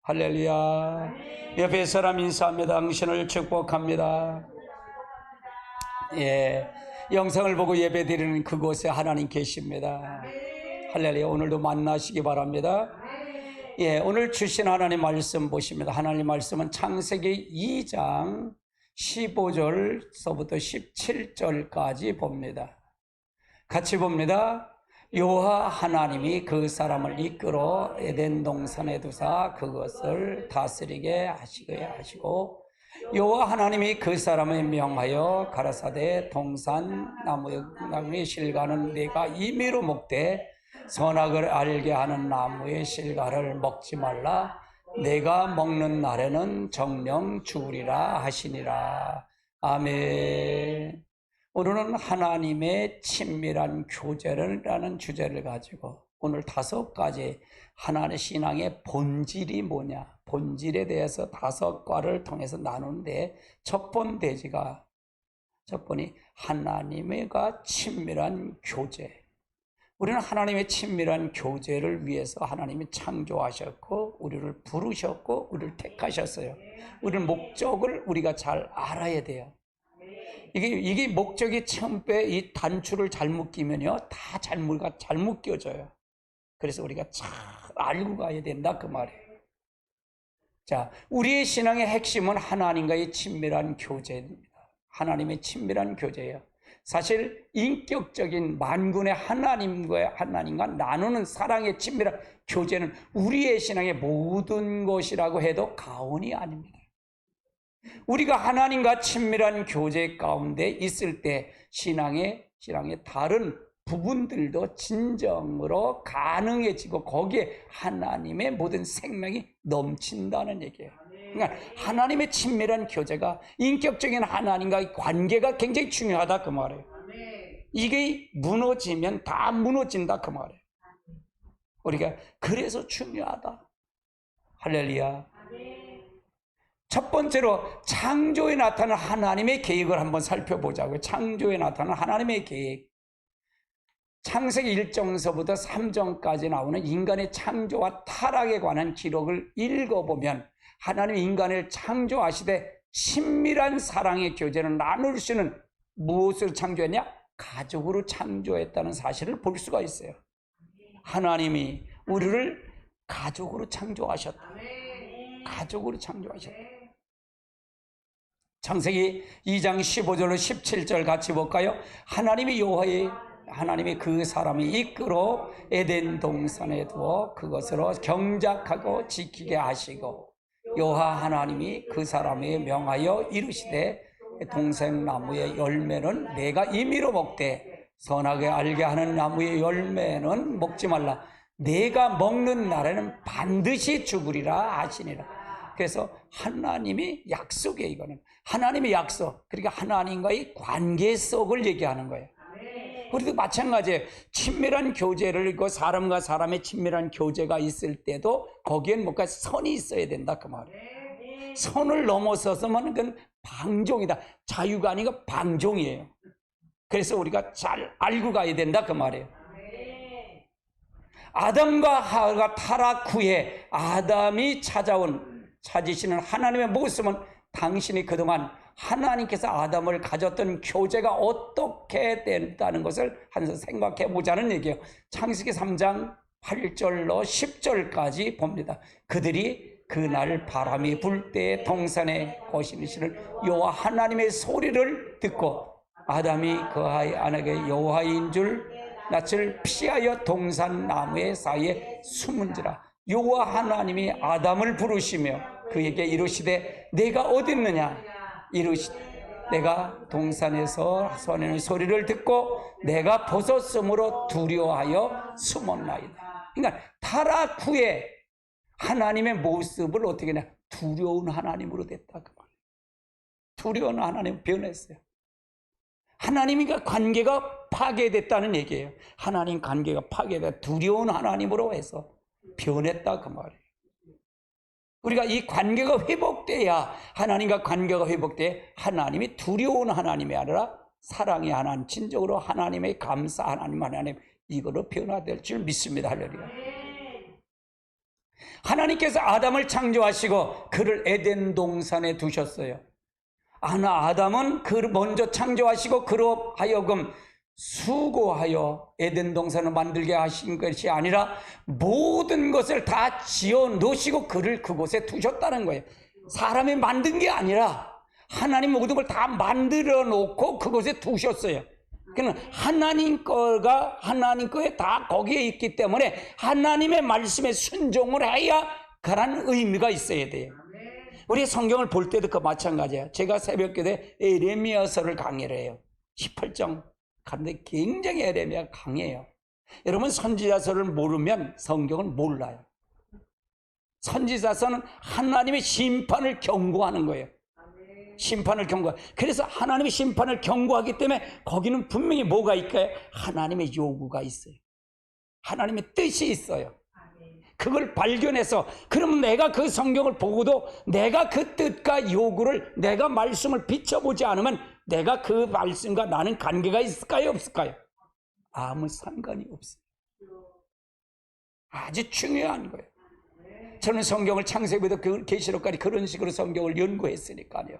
할렐루야. 옆에 사람 인사합니다. 당신을 축복합니다. 예, 영상을 보고 예배 드리는 그곳에 하나님 계십니다. 할렐루야. 오늘도 만나시기 바랍니다. 예, 오늘 주신 하나님 말씀 보십니다. 하나님 말씀은 창세기 2장 15절서부터 17절까지 봅니다. 같이 봅니다. 여호와 하나님이 그 사람을 이끌어 에덴 동산에 두사 그것을 다스리게 하시고 여호와 하나님이 그 사람을 명하여 가라사대 동산 나무의 실과는 내가 임의로 먹되 선악을 알게 하는 나무의 실과를 먹지 말라. 내가 먹는 날에는 정령 죽으리라 하시니라. 아멘. 오늘은 하나님의 친밀한 교제라는 주제를 가지고 오늘 5가지 하나님의 신앙의 본질이 뭐냐, 본질에 대해서 5과를 통해서 나누는데 첫 번이 하나님과 친밀한 교제. 우리는 하나님의 친밀한 교제를 위해서 하나님이 창조하셨고 우리를 부르셨고 우리를 택하셨어요. 우리는 목적을 우리가 잘 알아야 돼요. 이게 목적이 처음에 이 단추를 잘못 끼면요, 다 잘못 껴져요. 그래서 우리가 잘 알고 가야 된다, 그 말이에요. 자, 우리의 신앙의 핵심은 하나님과의 친밀한 교제입니다. 하나님의 친밀한 교제예요. 사실 인격적인 만군의 하나님과 나누는 사랑의 친밀한 교제는 우리의 신앙의 모든 것이라고 해도 과언이 아닙니다. 우리가 하나님과 친밀한 교제 가운데 있을 때 신앙의 다른 부분들도 진정으로 가능해지고 거기에 하나님의 모든 생명이 넘친다는 얘기예요. 그러니까 하나님의 친밀한 교제가 인격적인 하나님과의 관계가 굉장히 중요하다 그 말이에요. 이게 무너지면 다 무너진다 그 말이에요. 우리가 그래서 중요하다. 할렐루야. 첫 번째로 창조에 나타나는 하나님의 계획을 한번 살펴보자고요. 창조에 나타나는 하나님의 계획. 창세기 1장서부터 3장까지 나오는 인간의 창조와 타락에 관한 기록을 읽어보면 하나님이 인간을 창조하시되 친밀한 사랑의 교제를 나눌 수 있는 무엇으로 창조했냐? 가족으로 창조했다는 사실을 볼 수가 있어요. 하나님이 우리를 가족으로 창조하셨다. 가족으로 창조하셨다. 창세기 2장 15절로 17절 같이 볼까요? 하나님이 그 사람이 이끌어 에덴 동산에 두어 그것으로 경작하고 지키게 하시고 여호와 하나님이 그 사람에 명하여 이르시되 동산 나무의 열매는 내가 임의로 먹되 선하게 알게 하는 나무의 열매는 먹지 말라. 내가 먹는 날에는 반드시 죽으리라 하시니라. 그래서 하나님의 약속이에요. 이거는 하나님의 약속, 그러니까 하나님과의 관계 속을 얘기하는 거예요. 우리도 마찬가지예요. 친밀한 교제를, 사람과 사람의 친밀한 교제가 있을 때도 거기엔 뭔가 선이 있어야 된다 그 말이에요. 선을 넘어서서면 그건 방종이다. 자유가 아니고 방종이에요. 그래서 우리가 잘 알고 가야 된다 그 말이에요. 아담과 하와가 타락 후에 아담이 찾으시는 하나님의 모습은 당신이 그동안 하나님께서 아담을 가졌던 교제가 어떻게 된다는 것을 한번 생각해 보자는 얘기예요. 창세기 3장 8절로 10절까지 봅니다. 그들이 그날 바람이 불 때에 동산에 거시시는 여호와 하나님의 소리를 듣고 아담이 그 아내에게 여호와인 줄 낯을 피하여 동산 나무의 사이에 숨은지라. 여호와 하나님이 아담을 부르시며 그에게 이르시되 내가 어디 있느냐? 이르시되 내가 동산에서 소리는 소리를 듣고 내가 벗었으므로 두려워하여 숨었나이다. 그러니까 타락 후에 하나님의 모습을 어떻게 하냐? 두려운 하나님으로 됐다 그 말이에요. 두려운 하나님 변했어요. 하나님과 관계가 파괴됐다는 얘기예요. 하나님 관계가 파괴돼 두려운 하나님으로 해서 변했다 그 말이에요. 우리가 이 관계가 회복돼야, 하나님과 관계가 회복돼야 하나님이 두려운 하나님이 아니라 사랑의 하나님, 진정으로 하나님의 감사 하나님 이거로 변화될 줄 믿습니다. 할렐루야. 하나님께서 아담을 창조하시고 그를 에덴 동산에 두셨어요. 아담은 그를 먼저 창조하시고 그로 하여금 수고하여 에덴 동산을 만들게 하신 것이 아니라 모든 것을 다 지어 놓으시고 그를 그곳에 두셨다는 거예요. 사람이 만든 게 아니라 하나님 모든 걸 다 만들어 놓고 그곳에 두셨어요. 그러니까 하나님 거에 다 거기에 있기 때문에 하나님의 말씀에 순종을 해야 그런 의미가 있어야 돼요. 우리 성경을 볼 때도 그 마찬가지예요. 제가 새벽기도에 에레미야서를 강의를 해요. 18장 가는데 굉장히 에레미야가 강해요. 여러분, 선지자서를 모르면 성경을 몰라요. 선지자서는 하나님의 심판을 경고하는 거예요. 심판을 경고하. 그래서 하나님의 심판을 경고하기 때문에 거기는 분명히 뭐가 있까요? 하나님의 요구가 있어요. 하나님의 뜻이 있어요. 그걸 발견해서, 그러면 내가 그 성경을 보고도 내가 그 뜻과 요구를, 내가 말씀을 비춰보지 않으면 내가 그 말씀과 나는 관계가 있을까요, 없을까요? 아무 상관이 없어요. 아주 중요한 거예요. 저는 성경을 창세기부터 계시록까지 그런 식으로 성경을 연구했으니까요.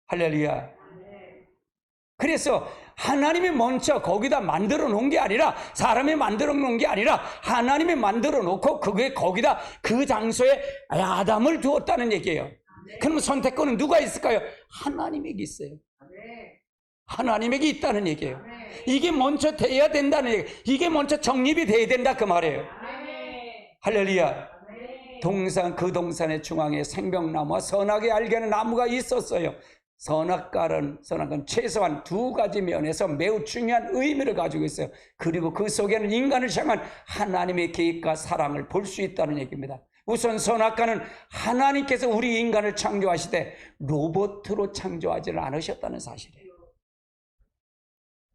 할렐루야. 그래서 하나님이 먼저 거기다 만들어 놓은 게 아니라, 사람이 만들어 놓은 게 아니라 하나님이 만들어 놓고 거기다 그 장소에 아담을 두었다는 얘기예요. 그러면 선택권은 누가 있을까요? 하나님에게 있어요. 하나님에게 있다는 얘기예요. 이게 먼저 돼야 된다는 얘기예요. 이게 먼저 정립이 돼야 된다 그 말이에요. 할렐루야. 그 동산의 중앙에 생명나무와 선악을 알게 하는 나무가 있었어요. 선악과는 최소한 두 가지 면에서 매우 중요한 의미를 가지고 있어요. 그리고 그 속에는 인간을 향한 하나님의 계획과 사랑을 볼 수 있다는 얘기입니다. 우선 선악과는 하나님께서 우리 인간을 창조하시되 로봇으로 창조하지는 않으셨다는 사실이에요.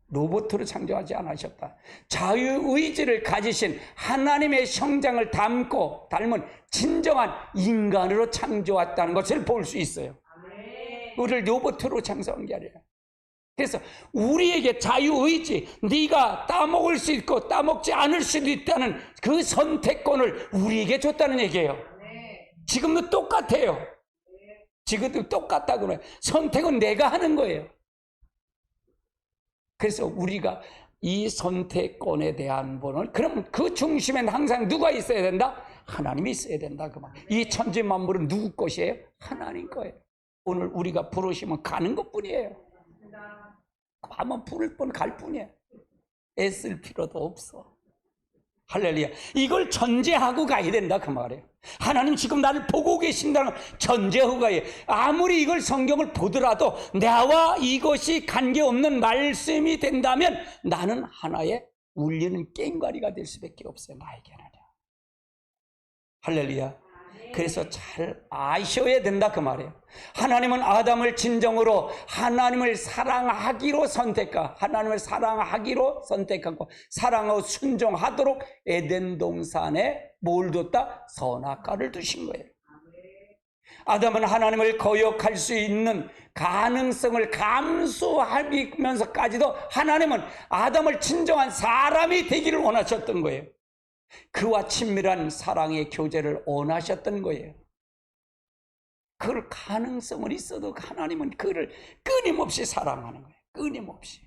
로봇으로 창조하지 않으셨다. 자유의지를 가지신 하나님의 형상을 닮은 진정한 인간으로 창조했다는 것을 볼 수 있어요. 우리를 로봇으로 창조한 게 아니라. 그래서 우리에게 자유의지, 네가 따먹을 수 있고 따먹지 않을 수도 있다는 그 선택권을 우리에게 줬다는 얘기예요. 지금도 똑같아요. 지금도 똑같다고 해요. 선택은 내가 하는 거예요. 그래서 우리가 이 선택권에 대한 분은, 그럼 그 중심엔 항상 누가 있어야 된다? 하나님이 있어야 된다 그 말. 이 천지 만물은 누구 것이에요? 하나님 거예요. 오늘 우리가 부르시면 가는 것뿐이에요. 한번 부를 뿐 갈 뿐이에요. 애쓸 필요도 없어. 할렐루야. 이걸 전제하고 가야 된다 그 말이에요. 하나님 지금 나를 보고 계신다는 전제하고 가야 해요. 아무리 이걸 성경을 보더라도 나와 이것이 관계없는 말씀이 된다면 나는 하나의 울리는 꽹과리가 될 수밖에 없어요. 나에게는. 할렐루야. 그래서 잘 아셔야 된다 그 말이에요. 하나님은 아담을 진정으로 하나님을 사랑하기로 선택하고 사랑하고 순종하도록 에덴 동산에 뭘 뒀다? 선악과를 두신 거예요. 아담은 하나님을 거역할 수 있는 가능성을 감수하면서까지도 하나님은 아담을 진정한 사람이 되기를 원하셨던 거예요. 그와 친밀한 사랑의 교제를 원하셨던 거예요. 그럴 가능성은 있어도 하나님은 그를 끊임없이 사랑하는 거예요. 끊임없이.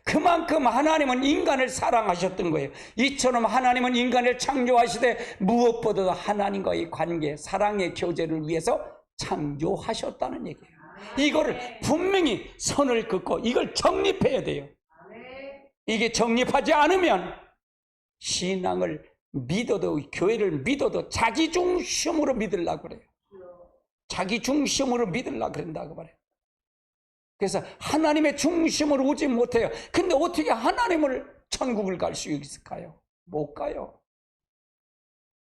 그만큼 하나님은 인간을 사랑하셨던 거예요. 이처럼 하나님은 인간을 창조하시되 무엇보다도 하나님과의 관계, 사랑의 교제를 위해서 창조하셨다는 얘기예요. 이거를 분명히 선을 긋고 이걸 정립해야 돼요. 이게 정립하지 않으면 신앙을 믿어도, 교회를 믿어도 자기 중심으로 믿으려고 그래요. 자기 중심으로 믿으려고 그런다고 말해요. 그래서 하나님의 중심으로 오지 못해요. 근데 어떻게 하나님을 천국을 갈 수 있을까요? 못 가요.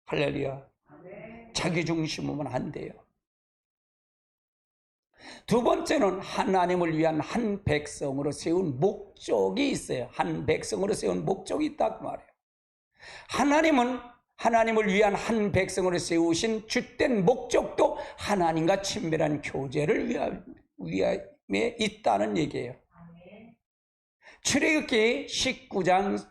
할렐루야. 자기 중심으로는 안 돼요. 두 번째는 하나님을 위한 한 백성으로 세운 목적이 있어요. 한 백성으로 세운 목적이 있다고 말해요. 하나님은 하나님을 위한 한 백성으로 세우신 주된 목적도 하나님과 친밀한 교제를 위함에 있다는 얘기예요. 출애굽기 19장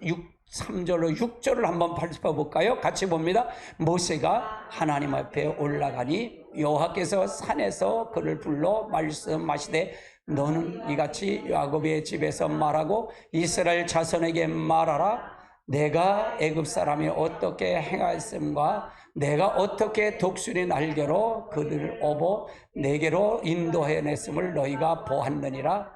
3절로 6절을 한번 살펴볼까요? 같이 봅니다. 모세가 하나님 앞에 올라가니 여호와께서 산에서 그를 불러 말씀하시되 너는 이같이 야곱의 집에서 말하고 이스라엘 자손에게 말하라. 내가 애굽 사람이 어떻게 행하였음과 내가 어떻게 독수리 날개로 그들을 업어 내게로 인도해냈음을 너희가 보았느니라.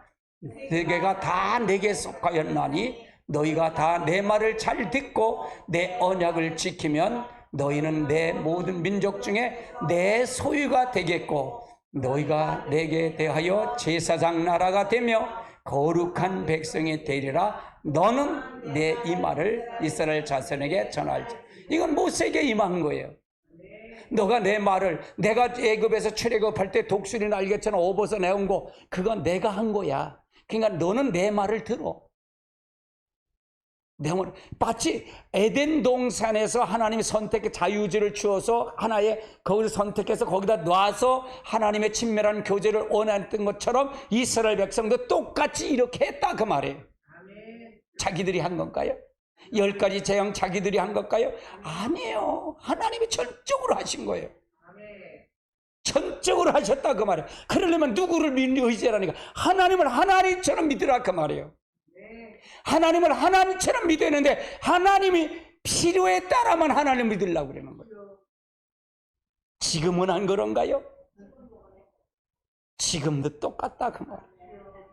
너희가 다 내게 속하였나니 너희가 다 내 말을 잘 듣고 내 언약을 지키면 너희는 내 모든 민족 중에 내 소유가 되겠고 너희가 내게 대하여 제사장 나라가 되며 거룩한 백성이 되리라. 너는 내 이 말을 이스라엘 자손에게 전할지. 이건 모세에게 임한 거예요. 너가 내 말을, 내가 애굽에서 출애굽할 때 독수리 날개처럼 업어서 내온 거 그건 내가 한 거야. 그러니까 너는 내 말을 들어. 마치 에덴 동산에서 하나님이 선택해 자유의지를 주어서 하나의 거기를 선택해서 거기다 놔서 하나님의 친밀한 교제를 원했던 것처럼 이스라엘 백성도 똑같이 이렇게 했다 그 말이에요. 자기들이 한 건가요? 10가지 재앙 자기들이 한 걸까요? 아니에요. 하나님이 전적으로 하신 거예요. 전적으로 하셨다 그 말이에요. 그러려면 누구를 의지하라니까? 하나님을 하나님처럼 믿으라 그 말이에요. 하나님을 하나님처럼 믿어야 하는데 하나님이 필요에 따라만 하나님을 믿으려고 그러는 거예요. 지금은 안 그런가요? 지금도 똑같다 그 말이에요.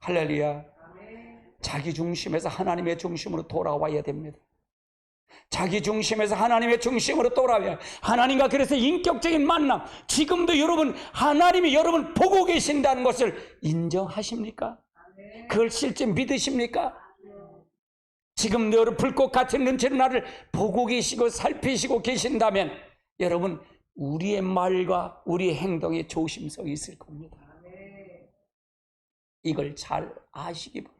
할렐루야. 자기 중심에서 하나님의 중심으로 돌아와야 됩니다. 자기 중심에서 하나님의 중심으로 돌아와야. 하나님과 그래서 인격적인 만남. 지금도 여러분 하나님이 여러분 보고 계신다는 것을 인정하십니까? 그걸 실제 믿으십니까? 지금도 여러분 불꽃 같은 눈치로 나를 보고 계시고 살피시고 계신다면 여러분 우리의 말과 우리의 행동에 조심성이 있을 겁니다. 이걸 잘 아시기 바랍니다.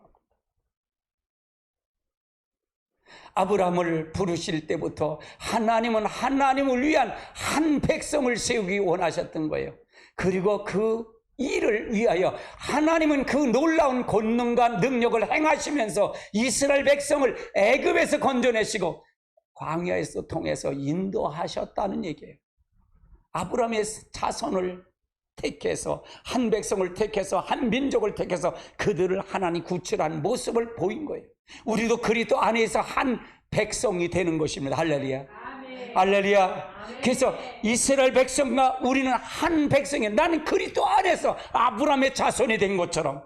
아브라함을 부르실 때부터 하나님은 하나님을 위한 한 백성을 세우기 원하셨던 거예요. 그리고 그 일을 위하여 하나님은 그 놀라운 권능과 능력을 행하시면서 이스라엘 백성을 애굽에서 건져내시고 광야에서 통해서 인도하셨다는 얘기예요. 아브라함의 자손을 택해서 한 백성을 택해서 한 민족을 택해서 그들을 하나님 구출한 모습을 보인 거예요. 우리도 그리스도 안에서 한 백성이 되는 것입니다. 할렐루야. 할렐루야. 그래서 이스라엘 백성과 우리는 한 백성이에요. 나는 그리스도 안에서 아브라함의 자손이 된 것처럼.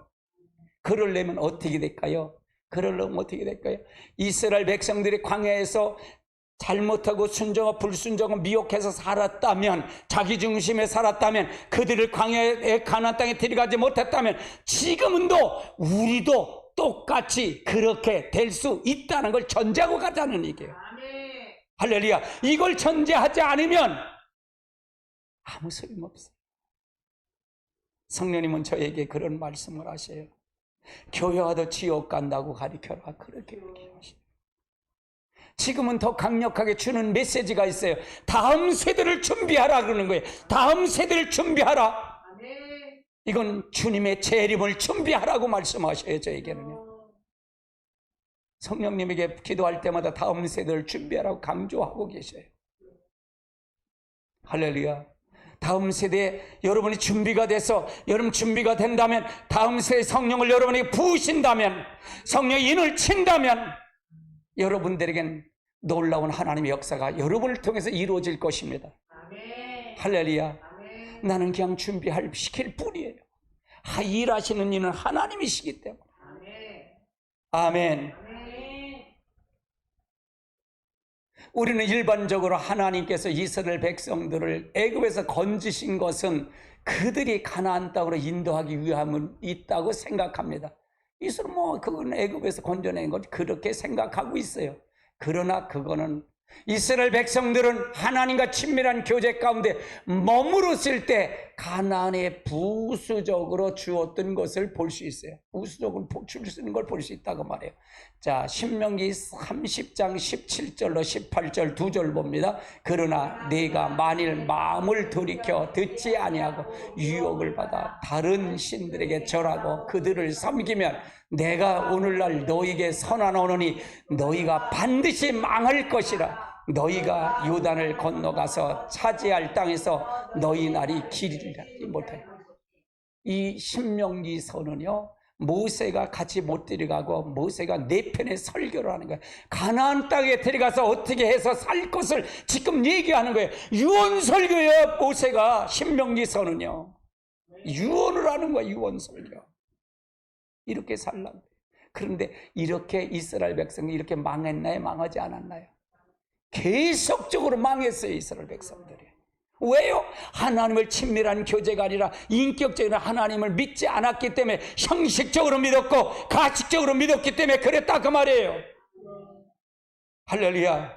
그러려면 어떻게 될까요? 그러려면 어떻게 될까요? 이스라엘 백성들이 광야에서 잘못하고 순종하고 불순종하고 미혹해서 살았다면, 자기 중심에 살았다면, 그들을 광야의 가나안 땅에 데려가지 못했다면 지금은도 우리도 똑같이 그렇게 될 수 있다는 걸 전제하고 가자는 얘기예요. 할렐루야. 이걸 전제하지 않으면 아무 소용없어요. 성령님은 저에게 그런 말씀을 하셔요. 교회와도 지옥 간다고 가르쳐라. 그렇게 얘기하시요. 지금은 더 강력하게 주는 메시지가 있어요. 다음 세대를 준비하라 그러는 거예요. 다음 세대를 준비하라. 이건 주님의 재림을 준비하라고 말씀하셔요. 저에게는요. 성령님에게 기도할 때마다 다음 세대를 준비하라고 강조하고 계셔요. 할렐루야. 다음 세대에 여러분이 준비가 돼서 여러분 준비가 된다면, 다음 세대 성령을 여러분에게 부으신다면, 성령의 인을 친다면 여러분들에겐 놀라운 하나님의 역사가 여러분을 통해서 이루어질 것입니다. 아멘. 할렐루야. 아멘. 나는 그냥 시킬 뿐이에요. 일하시는 이는 하나님이시기 때문에. 아멘. 아멘. 우리는 일반적으로 하나님께서 이스라엘 백성들을 애굽에서 건지신 것은 그들이 가나안 땅으로 인도하기 위함은 있다고 생각합니다. 이스라엘 그건 애굽에서 건져낸 것 그렇게 생각하고 있어요. 그러나 그거는 이스라엘 백성들은 하나님과 친밀한 교제 가운데 머무렀을 때 가나안에 부수적으로 주었던 것을 볼 수 있어요. 부수적으로 주는 걸 볼 수 있다고 말해요. 자, 신명기 30장 17절로 18절 2절 봅니다. 그러나 내가 만일 마음을 돌이켜 듣지 아니하고 유혹을 받아 다른 신들에게 절하고 그들을 섬기면 내가 오늘날 너희에게 선언하노니 너희가 반드시 망할 것이라. 너희가 요단을 건너가서 차지할 땅에서 너희 날이 길이라 못해. 이 신명기 서는요, 모세가 같이 못 데려가고 모세가 네 편의 설교를 하는 거예요. 가나안 땅에 데려가서 어떻게 해서 살 것을 지금 얘기하는 거예요. 유언 설교예요. 모세가 신명기 서는요, 유언을 하는 거예요. 유언 설교. 이렇게 살라고. 그런데 이렇게 이스라엘 백성이 이렇게 망했나요? 망하지 않았나요? 계속적으로 망했어요. 이스라엘 백성들이. 왜요? 하나님을 친밀한 교제가 아니라 인격적인 하나님을 믿지 않았기 때문에 형식적으로 믿었고 가식적으로 믿었기 때문에 그랬다 그 말이에요. 할렐루야.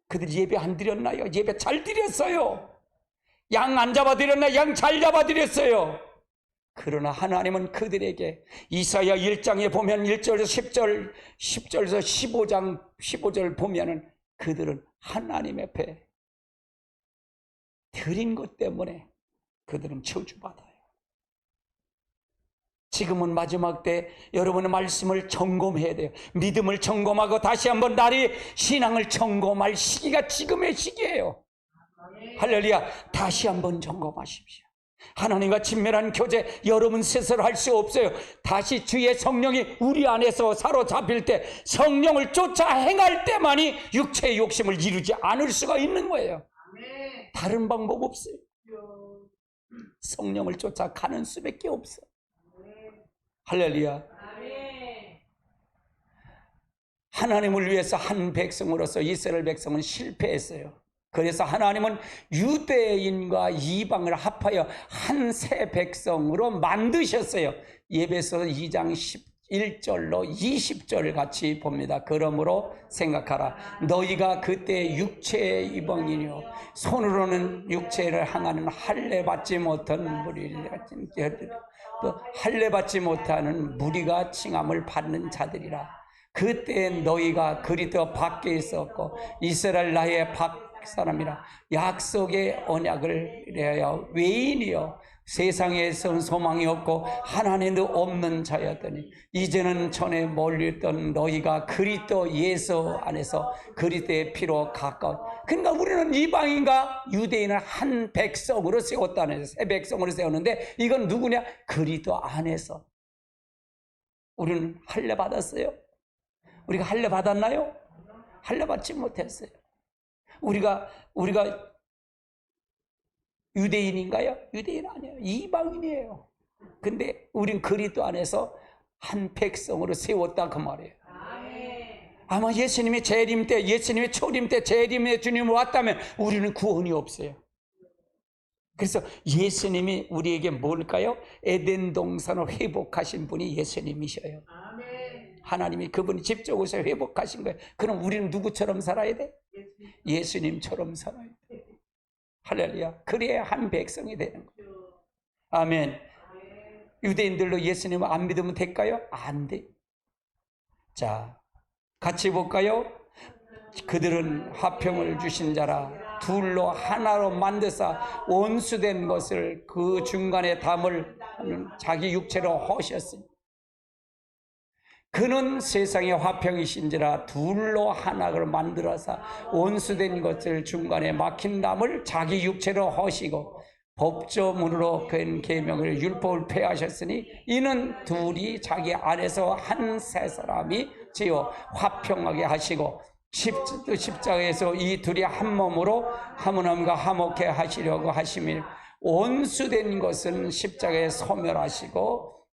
그들이 예배 안 드렸나요? 예배 잘 드렸어요. 양 안 잡아 드렸나요? 양 잘 잡아 드렸어요. 그러나 하나님은 그들에게 이사야 1장에 보면 1절에서 10절, 10절에서 15절 보면은 그들은 하나님 앞에 드린 것 때문에 그들은 저주받아요. 지금은 마지막 때 여러분의 말씀을 점검해야 돼요. 믿음을 점검하고 다시 한번 나의 신앙을 점검할 시기가 지금의 시기예요. 할렐루야. 다시 한번 점검하십시오. 하나님과 친밀한 교제 여러분 스스로 할 수 없어요. 다시 주의 성령이 우리 안에서 사로잡힐 때, 성령을 쫓아 행할 때만이 육체의 욕심을 이루지 않을 수가 있는 거예요. 다른 방법 없어요. 성령을 쫓아 가는 수밖에 없어. 할렐루야. 하나님을 위해서 한 백성으로서 이스라엘 백성은 실패했어요. 그래서 하나님은 유대인과 이방을 합하여 한 새 백성으로 만드셨어요. 에베소 2장 11절로 20절 같이 봅니다. 그러므로 생각하라. 너희가 그때 육체의 이방인이요 손으로는 육체를 향하는 할례받지 못한 무리라. 또 할례받지 못하는 무리가 칭함을 받는 자들이라. 그때 너희가 그리스도 밖에 있었고 이스라엘 나라의 밖 사람이라. 약속의 언약을 위하여 외인이여 세상에선 소망이 없고 하나님도 없는 자였더니 이제는 전에 멀리있던 너희가 그리스도 예수 안에서 그리스도의 피로 가까워. 그러니까 우리는 이방인과 유대인을 한 백성으로 세웠다는, 새 백성으로 세웠는데 이건 누구냐? 그리스도 안에서. 우리는 할례 받았어요? 우리가 할례 받았나요? 할례 받지 못했어요. 우리가 유대인인가요? 유대인 아니에요. 이방인이에요. 근데 우린 그리스도 안에서 한 백성으로 세웠다 그 말이에요. 아마 예수님이 재림 때, 예수님이 초림 때 재림의 주님이 왔다면 우리는 구원이 없어요. 그래서 예수님이 우리에게 뭘까요? 에덴 동산을 회복하신 분이 예수님이셔요. 하나님이 그분이 직접으로 회복하신 거예요. 그럼 우리는 누구처럼 살아야 돼? 예수님처럼 살아야 돼. 할렐루야. 그래야 한 백성이 되는 거예요. 아멘. 유대인들로 예수님을 안 믿으면 될까요? 안 돼. 자, 같이 볼까요? 그들은 화평을 주신 자라 둘로 하나로 만드사 원수된 것을 그 중간에 담을 자기 육체로 허셨으니 그는 세상의 화평이신지라 둘로 하나를 만들어서 원수된 것을 중간에 막힌 담을 자기 육체로 허시고 법조문으로 그 계명을 율법을 폐하셨으니 이는 둘이 자기 안에서 한 세 사람이 지어 화평하게 하시고 십자가에서 이 둘이 한 몸으로 하나님과 화목해 하시려고 하심이 원수된 것은 십자가에 소멸하시고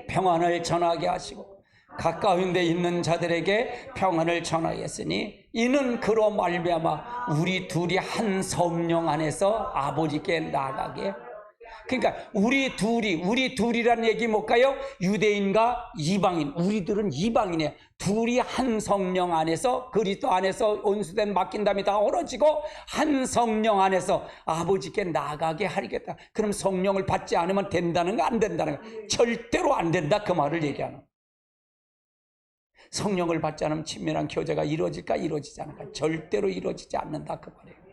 평안을 전하게 하시고 가까운 데 있는 자들에게 평안을 전하였으니 이는 그로 말미암아 우리 둘이 한 성령 안에서 아버지께 나아가게 그러니까 우리 둘이란 얘기 뭘까요? 유대인과 이방인. 우리들은 이방인이에요. 둘이 한 성령 안에서, 그리스도 안에서 온수된 맡긴담이 다 어우러지고 한 성령 안에서 아버지께 나가게 하리겠다. 그럼 성령을 받지 않으면 된다는 거, 안 된다는 거? 절대로 안 된다, 그 말을 얘기하는 거예요. 성령을 받지 않으면 친밀한 교제가 이루어질까? 이루어지지 않을까? 절대로 이루어지지 않는다, 그 말이에요.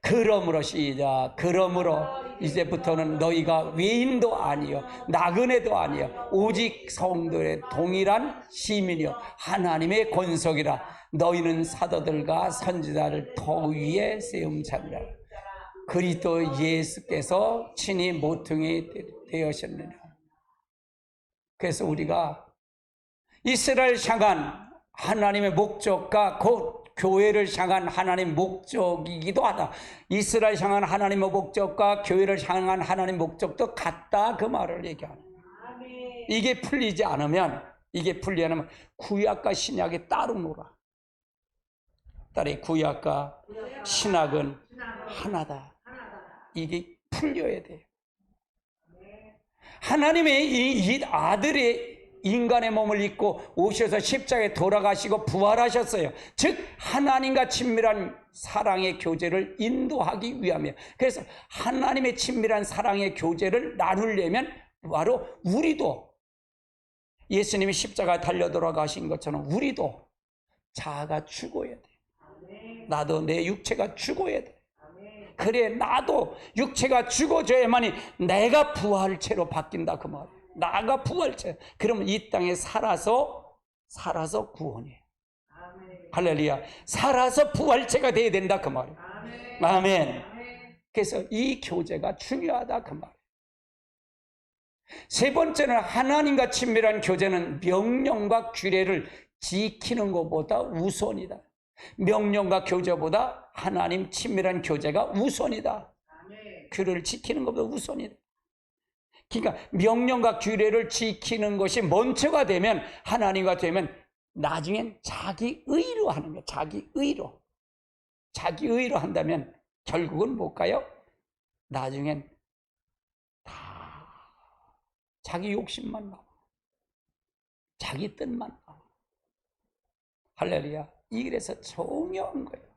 그러므로 시작. 그러므로 이제부터는 너희가 외인도 아니요 나그네도 아니요 오직 성도의 동일한 시민이요 하나님의 권속이라. 너희는 사도들과 선지자를 더 위에 세움잡으라. 그리스도 예수께서 친히 모퉁이 되셨느니라. 그래서 우리가 이스라엘 향한 하나님의 목적과 곧 교회를 향한 하나님의 목적이기도 하다. 이스라엘 향한 하나님의 목적과 교회를 향한 하나님의 목적도 같다, 그 말을 얘기하는. 이게 풀리지 않으면 구약과 신약이 따로 놀아. 딸이 구약과 신약은 하나다. 이게 풀려야 돼요. 하나님의 이 아들이 인간의 몸을 입고 오셔서 십자가에 돌아가시고 부활하셨어요. 즉 하나님과 친밀한 사랑의 교제를 인도하기 위함이에요. 그래서 하나님의 친밀한 사랑의 교제를 나누려면 바로 우리도 예수님이 십자가에 달려 돌아가신 것처럼 우리도 자아가 죽어야 돼요. 나도 내 육체가 죽어야 돼요. 그래, 나도 육체가 죽어져야만이 내가 부활체로 바뀐다, 그 말이에요. 나가 부활체. 그러면 이 땅에 살아서 구원이에요. 할렐루야. 살아서 부활체가 돼야 된다, 그 말이에요. 아멘. 그래서 이 교제가 중요하다, 그 말이에요. 세 번째는 하나님과 친밀한 교제는 명령과 규례를 지키는 것보다 우선이다. 명령과 교제보다 하나님 친밀한 교제가 우선이다. 규례를 지키는 것보다 우선이다. 그러니까 명령과 규례를 지키는 것이 먼저가 되면, 하나님과 되면 나중엔 자기 의로 하는 거예요. 자기 의로 한다면 결국은 뭘까요? 나중엔 다 자기 욕심만 나와. 자기 뜻만 나와. 할렐루야. 이래서 중요한 거예요.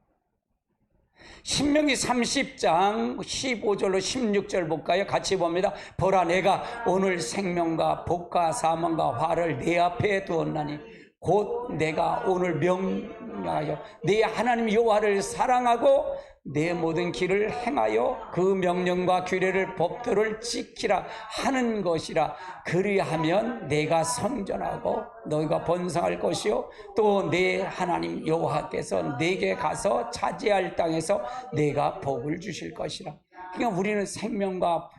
신명기 30장 15절로 16절 볼까요? 같이 봅니다. 보라, 내가 오늘 생명과 복과 사망과 화를 내 앞에 두었나니 곧 내가 오늘 명령하여 네 하나님 여호와를 사랑하고 내 모든 길을 행하여 그 명령과 규례를 법도를 지키라 하는 것이라. 그리하면 내가 성전하고 너희가 번성할 것이요 또 내 하나님 여호와께서 내게 가서 차지할 땅에서 내가 복을 주실 것이라. 그러니까 우리는 생명과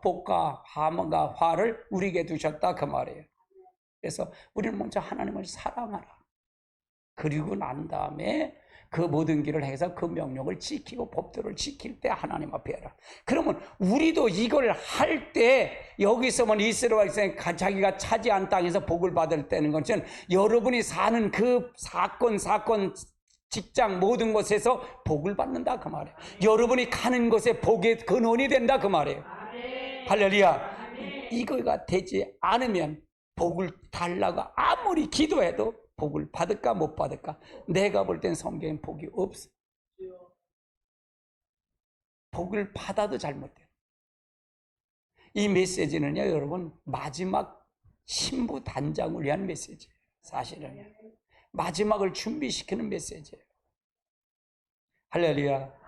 복과 화문과 화를 우리에게 두셨다, 그 말이에요. 그래서 우리는 먼저 하나님을 사랑하라. 그리고 난 다음에 그 모든 길을 해서 그 명령을 지키고 법도를 지킬 때 하나님 앞에 해라. 그러면 우리도 이걸 할 때, 여기서만 이스라엘 백성이 자기가 차지한 땅에서 복을 받을 때는 것은 여러분이 사는 그 사건 직장 모든 곳에서 복을 받는다, 그 말이에요. 여러분이 가는 곳에 복의 근원이 된다, 그 말이에요. 할렐루야. 이거가 되지 않으면 복을 달라고 아무리 기도해도 복을 받을까 못 받을까? 내가 볼 땐 성경엔 복이 없어. 복을 받아도 잘못돼요. 이 메시지는요, 여러분, 마지막 신부 단장을 위한 메시지예요. 사실은 마지막을 준비시키는 메시지예요. 할렐루야.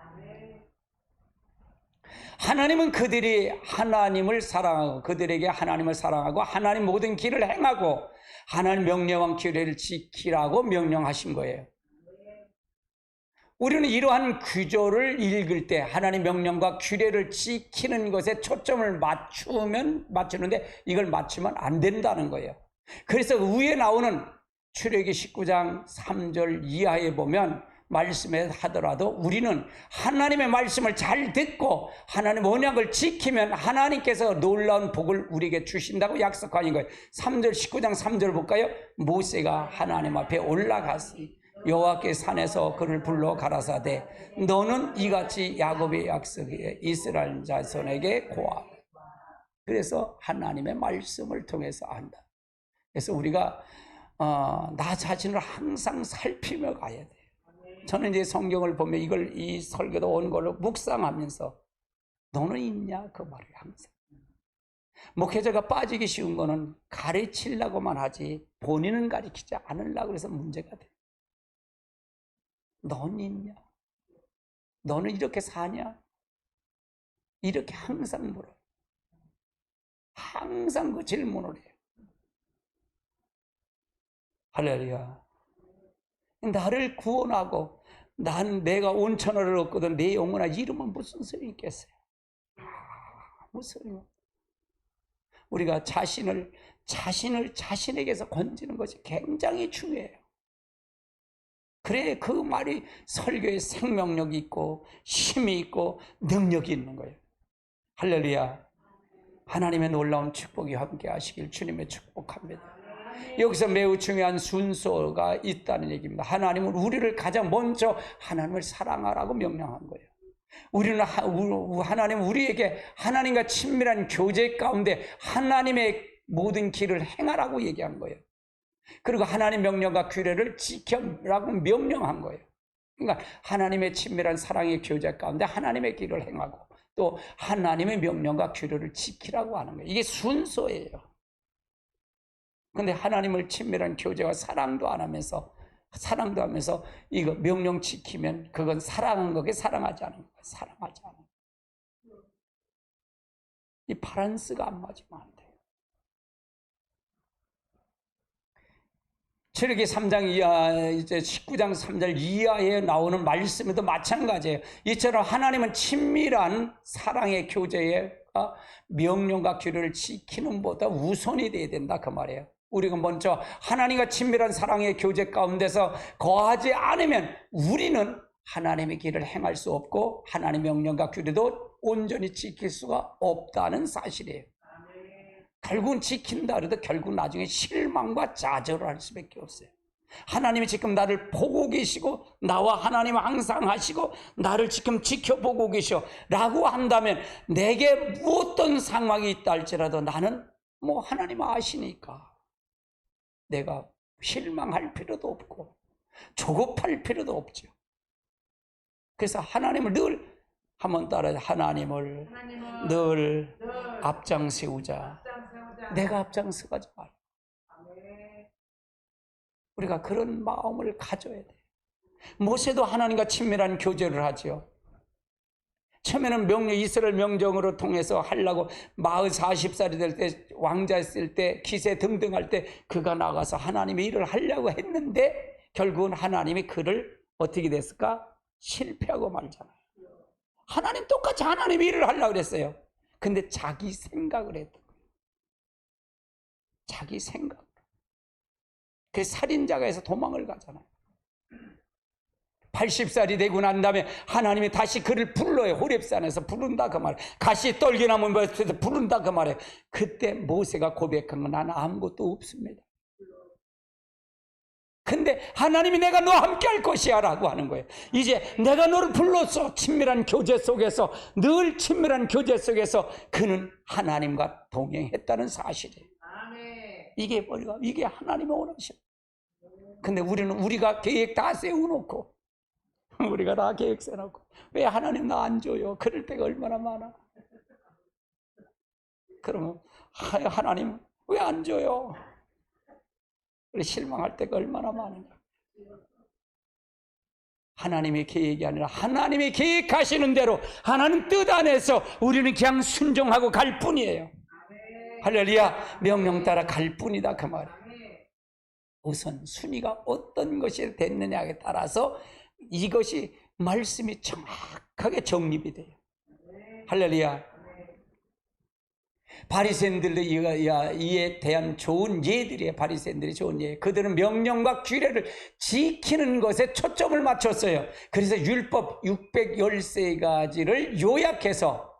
하나님은 그들이 하나님을 사랑하고 그들에게 하나님을 사랑하고 하나님 모든 길을 행하고 하나님 명령한 규례를 지키라고 명령하신 거예요. 우리는 이러한 구조를 읽을 때 하나님 명령과 규례를 지키는 것에 초점을 맞추는데 이걸 맞추면 안 된다는 거예요. 그래서 위에 나오는 출애굽기 19장 3절 이하에 보면 말씀에 하더라도 우리는 하나님의 말씀을 잘 듣고 하나님의 언약을 지키면 하나님께서 놀라운 복을 우리에게 주신다고 약속하는 거예요. 3절 19장 3절 볼까요? 모세가 하나님 앞에 올라갔으니 여호와께 산에서 그를 불러 가라사대 너는 이같이 야곱의 약속에 이스라엘 자손에게 고하라. 그래서 하나님의 말씀을 통해서 안다. 그래서 우리가 나 자신을 항상 살피며 가야 돼요. 저는 이제 성경을 보면 이 설교도 온 걸로 묵상하면서 너는 있냐 그 말을 항상. 목회자가 빠지기 쉬운 거는 가르치려고만 하지 본인은 가르치지 않으려고 해서 문제가 돼요. 너는 있냐? 너는 이렇게 사냐? 이렇게 항상 물어요. 항상 그 질문을 해요. 할렐루야. 나를 구원하고 내가 온천을 얻거든 내 영혼아 이러면 무슨 소용이 있겠어요? 무슨 소용? 우리가 자신에게서 건지는 것이 굉장히 중요해요. 그래 그 말이 설교에 생명력이 있고 힘이 있고 능력이 있는 거예요. 할렐루야. 하나님의 놀라운 축복이 함께 하시길 주님의 축복합니다. 여기서 매우 중요한 순서가 있다는 얘기입니다. 하나님은 우리를 가장 먼저 하나님을 사랑하라고 명령한 거예요. 하나님은 우리에게 하나님과 친밀한 교제 가운데 하나님의 모든 길을 행하라고 얘기한 거예요. 그리고 하나님 명령과 규례를 지켜라고 명령한 거예요. 그러니까 하나님의 친밀한 사랑의 교제 가운데 하나님의 길을 행하고 또 하나님의 명령과 규례를 지키라고 하는 거예요. 이게 순서예요. 근데 하나님을 친밀한 교제와 사랑도 하면서 이거 명령 지키면 그건 사랑한 거게 사랑하지 않은 거예요. 사랑하지 않은 거예요. 이 바란스가 안 맞으면 안 돼요. 출애굽기 3장 이하, 이제 19장 3절 이하에 나오는 말씀에도 마찬가지예요. 이처럼 하나님은 친밀한 사랑의 교제에 명령과 규례를 지키는 보다 우선이 돼야 된다 그 말이에요. 우리가 먼저 하나님과 친밀한 사랑의 교제 가운데서 거하지 않으면 우리는 하나님의 길을 행할 수 없고 하나님의 명령과 규례도 온전히 지킬 수가 없다는 사실이에요. 결국은 지킨다 그래도 결국 나중에 실망과 좌절을 할 수밖에 없어요. 하나님이 지금 나를 보고 계시고 나와 하나님은 항상 하시고 나를 지금 지켜보고 계셔 라고 한다면 내게 어떤 상황이 있다 할지라도 나는 하나님 아시니까 내가 실망할 필요도 없고 조급할 필요도 없죠. 그래서 하나님을 늘 한번 따라해. 하나님을 늘 앞장세우자. 내가 앞장서가지 말고. 우리가 그런 마음을 가져야 돼요. 모세도 하나님과 친밀한 교제를 하죠. 처음에는 이스라엘 명령으로 통해서 하려고 40살이 될 때 왕자였을 때 기세 등등할 때 그가 나가서 하나님의 일을 하려고 했는데 결국은 하나님이 그를 어떻게 됐을까? 실패하고 말잖아요. 하나님 똑같이 하나님의 일을 하려고 그랬어요. 근데 자기 생각을 했던 거예요. 자기 생각. 그 살인자가 해서 도망을 가잖아요. 80살이 되고 난 다음에 하나님이 다시 그를 불러요. 호렙산에서 부른다 그 말이에요. 가시 떨기나무 밑에서 부른다 그 말이에요. 그때 모세가 고백한 건 나는 아무것도 없습니다. 근데 하나님이 내가 너와 함께 할 것이야 라고 하는 거예요. 이제 내가 너를 불렀어. 친밀한 교제 속에서 늘 친밀한 교제 속에서 그는 하나님과 동행했다는 사실이에요. 이게 하나님의 원하심. 근데 우리가 계획 다 세워놓고 우리가 다 계획 세워놓고 왜 하나님 나 안 줘요? 그럴 때가 얼마나 많아. 그러면 하나님 왜 안 줘요? 우리 실망할 때가 얼마나 많은가. 하나님의 계획이 아니라 하나님이 계획하시는 대로 하나님 뜻 안에서 우리는 그냥 순종하고 갈 뿐이에요. 할렐루야. 명령 따라 갈 뿐이다 그 말이에요. 우선 순위가 어떤 것이 됐느냐에 따라서 이것이 말씀이 정확하게 정립이 돼요. 할렐루야. 바리새인들도 이에 대한 좋은 예들이에요. 바리새인들이 좋은 예. 그들은 명령과 규례를 지키는 것에 초점을 맞췄어요. 그래서 율법 613가지를 요약해서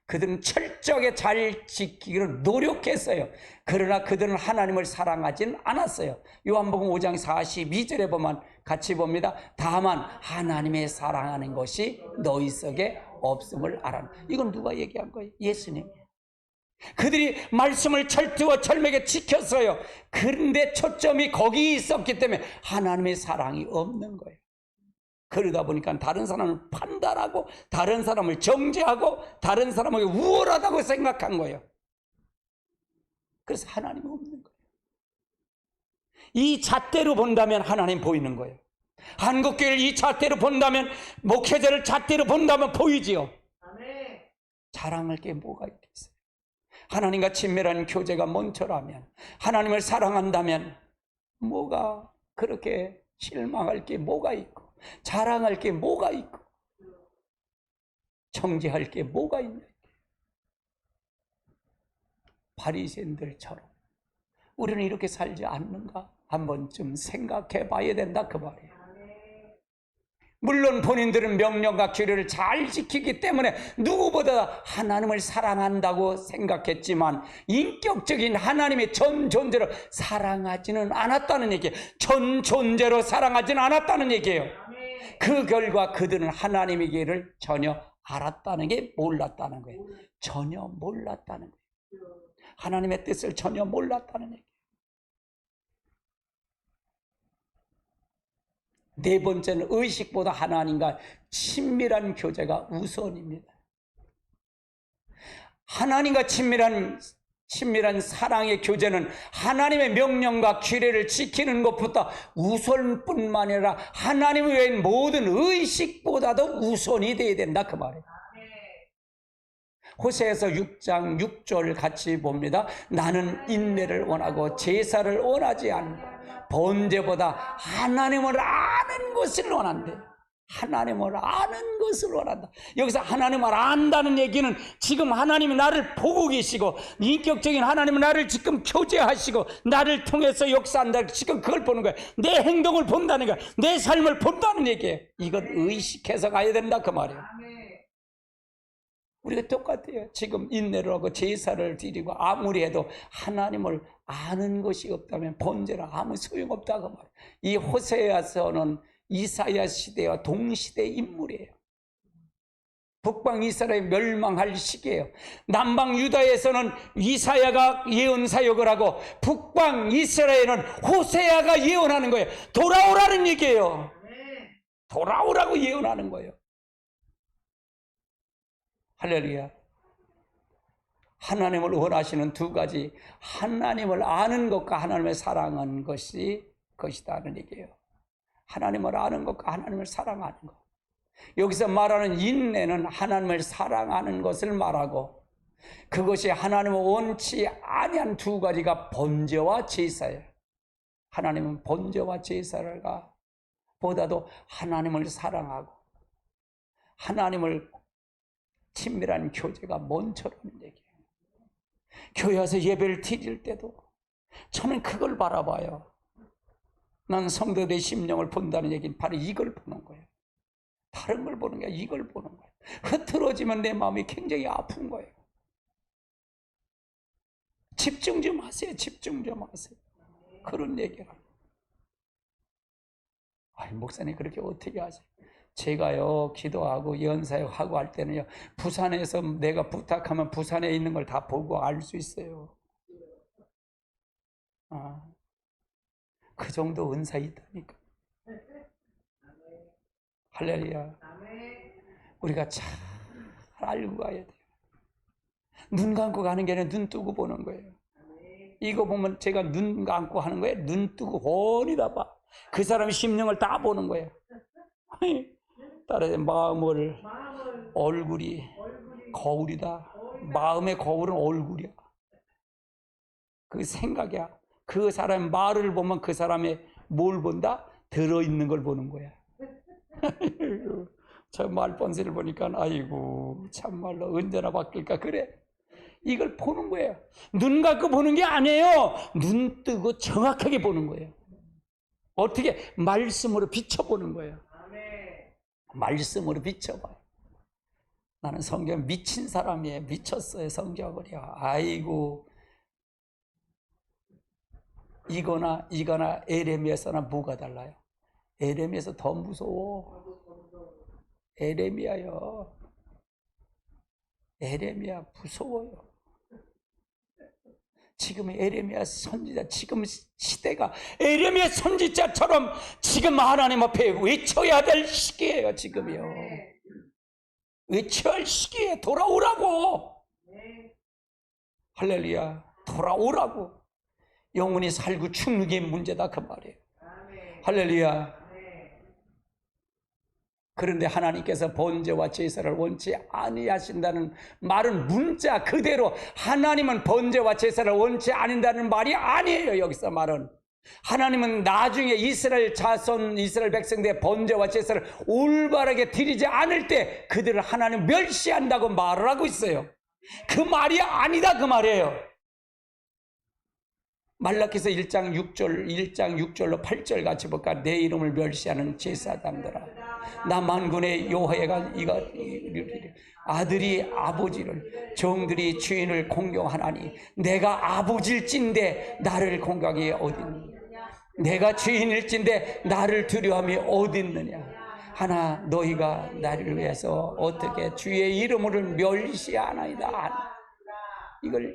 그들은 철저하게 잘 지키기를 노력했어요. 그러나 그들은 하나님을 사랑하진 않았어요. 요한복음 5장 42절에 보면 같이 봅니다. 다만 하나님의 사랑하는 것이 너희 속에 없음을 알아. 이건 누가 얘기한 거예요? 예수님이에요. 그들이 말씀을 철저와 철저하게 지켰어요. 그런데 초점이 거기 있었기 때문에 하나님의 사랑이 없는 거예요. 그러다 보니까 다른 사람을 판단하고 다른 사람을 정죄하고 다른 사람에게 우월하다고 생각한 거예요. 그래서 하나님이 없는 거예요. 이 잣대로 본다면 하나님 보이는 거예요. 한국교회를 이 잣대로 본다면, 목회자를 잣대로 본다면 보이지요. 자랑할 게 뭐가 있겠어요? 하나님과 친밀한 교제가 먼저라면, 하나님을 사랑한다면 뭐가 그렇게 실망할 게 뭐가 있고, 자랑할 게 뭐가 있고, 정죄할 게 뭐가 있나? 바리새인들처럼 우리는 이렇게 살지 않는가? 한 번쯤 생각해 봐야 된다 그 말이에요. 물론 본인들은 명령과 규례를 잘 지키기 때문에 누구보다 하나님을 사랑한다고 생각했지만 인격적인 하나님의 전 존재로 사랑하지는 않았다는 얘기예요. 전 존재로 사랑하지는 않았다는 얘기예요. 그 결과 그들은 하나님의 길을 전혀 알았다는 게 몰랐다는 거예요. 전혀 몰랐다는 거예요. 하나님의 뜻을 전혀 몰랐다는 얘기예요. 네 번째는 의식보다 하나님과 친밀한 교제가 우선입니다. 하나님과 친밀한 사랑의 교제는 하나님의 명령과 규례를 지키는 것보다 우선뿐만 아니라 하나님 외엔 모든 의식보다도 우선이 되어야 된다 그 말이에요. 호세아서 6장 6절 같이 봅니다. 나는 인내를 원하고 제사를 원하지 않는다. 번제보다 하나님을 아는 것을 원한대. 하나님을 아는 것을 원한다. 여기서 하나님을 안다는 얘기는 지금 하나님이 나를 보고 계시고 인격적인 하나님은 나를 지금 교제하시고 나를 통해서 역사한다. 지금 그걸 보는 거예요. 내 행동을 본다는 거예요. 내 삶을 본다는 얘기예요. 이걸 의식해서 가야 된다 그 말이에요. 우리가 똑같아요. 지금 인내를 하고 제사를 드리고 아무리 해도 하나님을 아는 것이 없다면 번제는 아무 소용없다고 말해요. 이 호세아서는 이사야 시대와 동시대 인물이에요. 북방 이스라엘 멸망할 시기예요. 남방 유다에서는 이사야가 예언 사역을 하고 북방 이스라엘은 호세아가 예언하는 거예요. 돌아오라는 얘기예요. 돌아오라고 예언하는 거예요. 할렐루야. 하나님을 원하시는 두 가지, 하나님을 아는 것과 하나님을 사랑하는 것이다는 얘기예요. 하나님을 아는 것과 하나님을 사랑하는 것. 여기서 말하는 인내는 하나님을 사랑하는 것을 말하고 그것이 하나님을 원치 아니한 두 가지가 번제와 제사예요. 하나님은 번제와 제사를 보다도 하나님을 사랑하고 하나님을 친밀한 교제가 먼저라는 얘기예요. 교회 와서 예배를 드릴 때도 저는 그걸 바라봐요. 난 성도들의 심령을 본다는 얘기는 바로 이걸 보는 거예요. 다른 걸 보는 게 아니라 이걸 보는 거예요. 흐트러지면 내 마음이 굉장히 아픈 거예요. 집중 좀 하세요. 집중 좀 하세요. 그런 얘기를 하는 거예요. 아니, 목사님 그렇게 어떻게 하세요? 제가요 기도하고 연사역하고 할 때는요 부산에서 내가 부탁하면 부산에 있는 걸 다 보고 알 수 있어요. 그 정도 은사 있다니까. 할렐루야. 우리가 잘 알고 가야 돼요. 눈 감고 가는 게 아니라 눈 뜨고 보는 거예요. 이거 보면 제가 눈 감고 하는 거예요. 눈 뜨고 훤히 다 봐. 그 사람의 심령을 다 보는 거예요. 따라서 마음을 얼굴이 거울이다. 마음의 거울은 얼굴이야. 그 생각이야. 그 사람의 말을 보면 그 사람의 뭘 본다? 들어있는 걸 보는 거야. 저 말번세를 보니까 아이고 참말로 언제나 바뀔까 그래. 이걸 보는 거예요. 눈 감고 보는 게 아니에요. 눈 뜨고 정확하게 보는 거예요. 어떻게? 말씀으로 비춰보는 거예요. 말씀으로 비춰봐요. 나는 성경 미친 사람이에요. 미쳤어요 성경을요. 아이고 이거나 에레미야서나 뭐가 달라요? 에레미야서 더 무서워. 에레미야요. 에레미야 무서워요. 지금 에레미야 선지자, 지금 시대가 에레미야 선지자처럼 지금 하나님 앞에 외쳐야 될 시기예요. 지금이요. 외쳐야 할 시기에 돌아오라고. 할렐루야. 돌아오라고. 영혼이 살고 죽는 게 문제다 그 말이에요. 할렐루야. 그런데 하나님께서 번제와 제사를 원치 아니하신다는 말은 문자 그대로 하나님은 번제와 제사를 원치 않는다는 말이 아니에요. 여기서 말은 하나님은 나중에 이스라엘 자손 이스라엘 백성들의 번제와 제사를 올바르게 드리지 않을 때 그들을 하나님 멸시한다고 말을 하고 있어요. 그 말이 아니다 그 말이에요. 말라기서 1장 6절로 8절 같이 볼까? 내 이름을 멸시하는 제사장들아, 나 만군의 여호와가 아들이 아버지를, 종들이 주인을 공경하나니 내가 아버지일진데 나를 공경이 어딨느냐? 내가 주인일진데 나를 두려움이 어딨느냐? 하나 너희가 나를 위해서 어떻게 주의 이름을 멸시하나이다. 이걸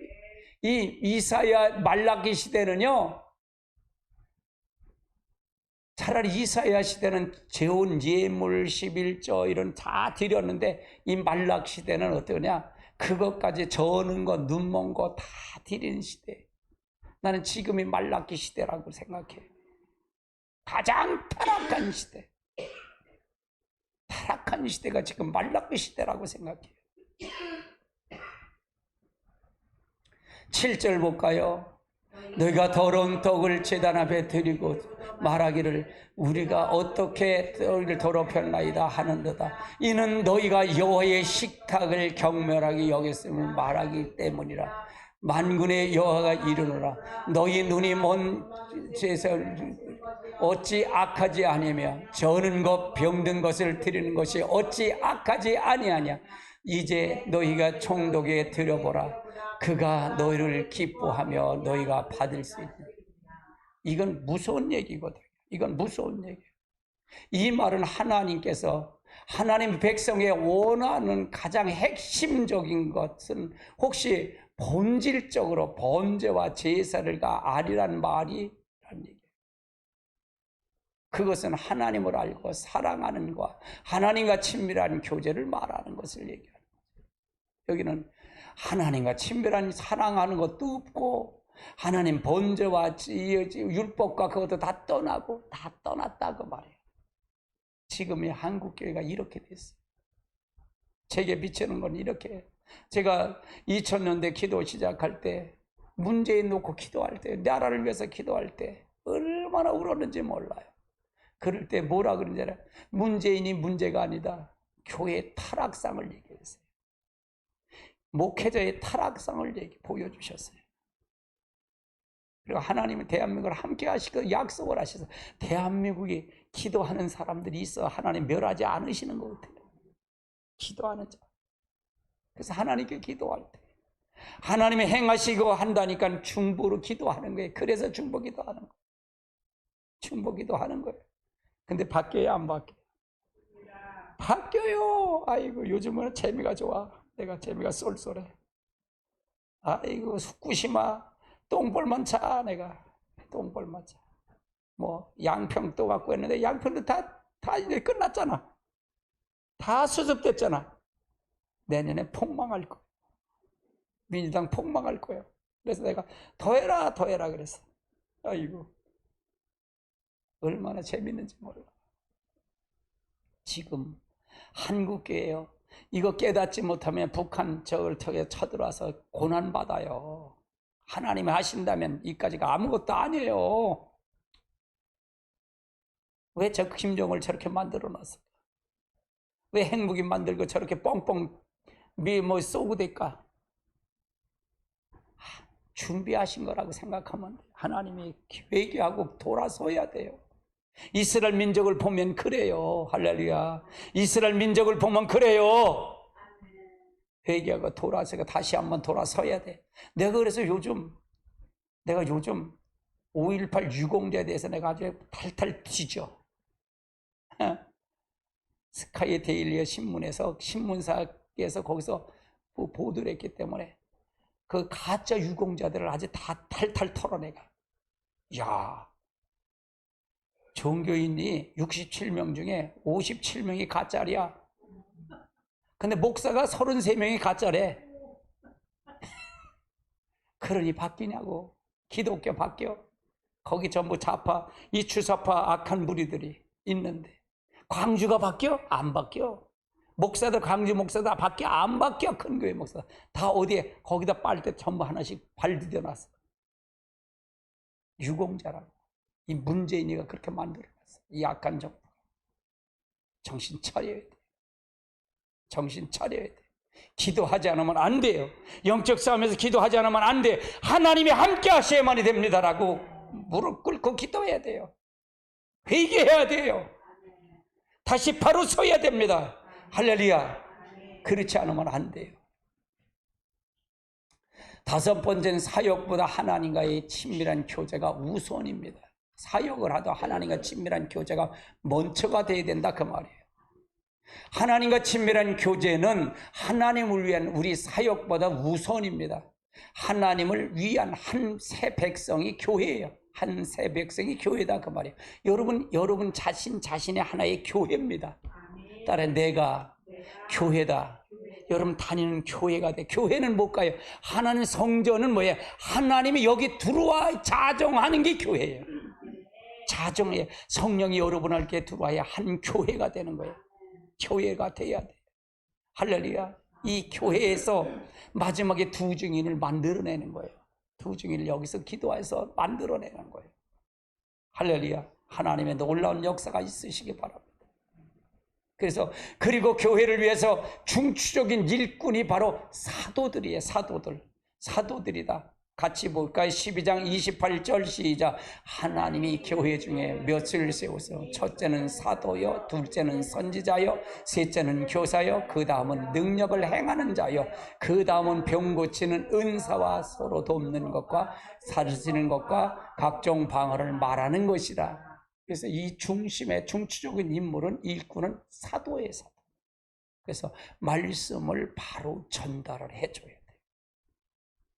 이 이사야 말라기 시대는요, 차라리 이사야 시대는 재혼 예물 11조 이런 다 드렸는데 이 말라기 시대는 어떠냐? 그것까지 저는 거 눈먼 거 다 드리는 시대. 나는 지금이 말라기 시대라고 생각해. 가장 타락한 시대. 타락한 시대가 지금 말라기 시대라고 생각해요. 7절 볼까요? 너희가 더러운 떡을 제단 앞에 드리고 말하기를 우리가 어떻게 너희를 더럽혔나이다 하는도다. 이는 너희가 여호와의 식탁을 경멸하게 여겼음을 말하기 때문이라. 만군의 여호와가 이르노라. 너희 눈이 먼 제사를 어찌 악하지 아니며 저는 것 병든 것을 드리는 것이 어찌 악하지 아니하냐. 이제 너희가 총독에게 드려보라. 그가 너희를 기뻐하며 너희가 받을 수 있다. 이건 무서운 얘기거든요. 이건 무서운 얘기예요. 이 말은 하나님께서 하나님 백성의 원하는 가장 핵심적인 것은 혹시 본질적으로 번제와 제사가 아니란 말이란 얘기예요. 그것은 하나님을 알고 사랑하는 것, 하나님과 친밀한 교제를 말하는 것을 얘기하는 거죠. 여기는 하나님과 친밀한 사랑하는 것도 없고 하나님 번제와 율법과 그것도 다 떠나고 다 떠났다고 말해요. 지금의 한국교회가 이렇게 됐어요. 제게 비치는 건 이렇게. 제가 2000년대 기도 시작할 때 문재인 놓고 기도할 때 나라를 위해서 기도할 때 얼마나 울었는지 몰라요. 그럴 때 뭐라 그러는지 알아요? 문재인이 문제가 아니다. 교회의 타락상을 얘기했어요. 목회자의 타락상을 보여주셨어요. 그리고 하나님은 대한민국을 함께 하시고 약속을 하셔서 대한민국이 기도하는 사람들이 있어 하나님 멸하지 않으시는 것 같아요. 기도하는 자. 그래서 하나님께 기도할 때 하나님이 행하시고 한다니까 중보로 기도하는 거예요. 그래서 중보 기도하는 거예요. 중보 기도하는 거예요. 근데 바뀌어요, 안 바뀌어요? 바뀌어요. 아이고 요즘은 재미가 좋아. 내가 재미가 쏠쏠해. 아이고 후쿠시마 똥볼만 차. 내가 똥볼만 차. 뭐 양평도 갖고 했는데 양평도 다 이제 끝났잖아. 다 수습됐잖아. 내년에 폭망할 거야. 민주당 폭망할 거야. 그래서 내가 더 해라 그랬어. 아이고 얼마나 재밌는지 몰라. 지금 한국교회요. 이거 깨닫지 못하면 북한 저걸 통해 쳐들어와서 고난받아요. 하나님이 하신다면 이까지가 아무것도 아니에요. 왜 저 김정을 저렇게 만들어 놨을까? 왜 핵무기 만들고 저렇게 뻥뻥 쏘고 될까? 준비하신 거라고 생각하면 하나님이 회개하고 돌아서야 돼요. 이스라엘 민족을 보면 그래요. 할렐루야. 이스라엘 민족을 보면 그래요. 회개하고 돌아서고 다시 한번 돌아서야 돼. 내가 요즘 5.18 유공자에 대해서 내가 아주 탈탈 튀죠. 스카이 데일리 신문에서 신문사에서 거기서 보도를 했기 때문에 그 가짜 유공자들을 아주 다 탈탈 털어내가. 야, 종교인이 67명 중에 57명이 가짜리야. 근데 목사가 33명이 가짜래. 그러니 바뀌냐고. 기독교 바뀌어. 거기 전부 좌파, 이추사파 악한 무리들이 있는데 광주가 바뀌어? 안 바뀌어. 목사들, 광주 목사들 바뀌어? 안 바뀌어. 큰 교회 목사 다 어디에 거기다 빨대 전부 하나씩 발 디뎌놨어. 유공자라고. 이 문재인이가 그렇게 만들어놨어. 이 악한 정부. 정신 차려야 돼. 정신 차려야 돼. 기도하지 않으면 안 돼요. 영적 싸움에서 기도하지 않으면 안 돼. 하나님이 함께 하셔야만이 됩니다라고 무릎 꿇고 기도해야 돼요. 회개해야 돼요. 다시 바로 서야 됩니다. 할렐루야. 그렇지 않으면 안 돼요. 다섯 번째는 사역보다 하나님과의 친밀한 교제가 우선입니다. 사역을 하도 하나님과 친밀한 교제가 먼저가 돼야 된다 그 말이에요. 하나님과 친밀한 교제는 하나님을 위한 우리 사역보다 우선입니다. 하나님을 위한 한 새 백성이 교회예요. 한 새 백성이 교회다 그 말이에요. 여러분 자신의 하나의 교회입니다. 따라 내가 교회다. 여러분 다니는 교회가 돼. 교회는 못 가요. 하나님 성전은 뭐예요? 하나님이 여기 들어와 자정하는 게 교회예요. 자정해. 성령이 여러분에게 들어와야 한 교회가 되는 거예요. 교회가 돼야 돼. 할렐루야. 이 교회에서 마지막에 두 증인을 만들어내는 거예요. 두 증인을 여기서 기도해서 만들어내는 거예요. 할렐루야. 하나님의 놀라운 역사가 있으시기 바랍니다. 그리고 교회를 위해서 중추적인 일꾼이 바로 사도들이에요. 사도들이다. 같이 볼까요? 12장 28절 시작. 하나님이 교회 중에 몇을 세워서 첫째는 사도요, 둘째는 선지자요, 셋째는 교사요, 그 다음은 능력을 행하는 자요, 그 다음은 병 고치는 은사와 서로 돕는 것과 사르치는 것과 각종 방언을 말하는 것이다. 그래서 이 중심의 중추적인 인물은 일꾼은 사도예요. 사도. 그래서 말씀을 바로 전달을 해줘야 돼요.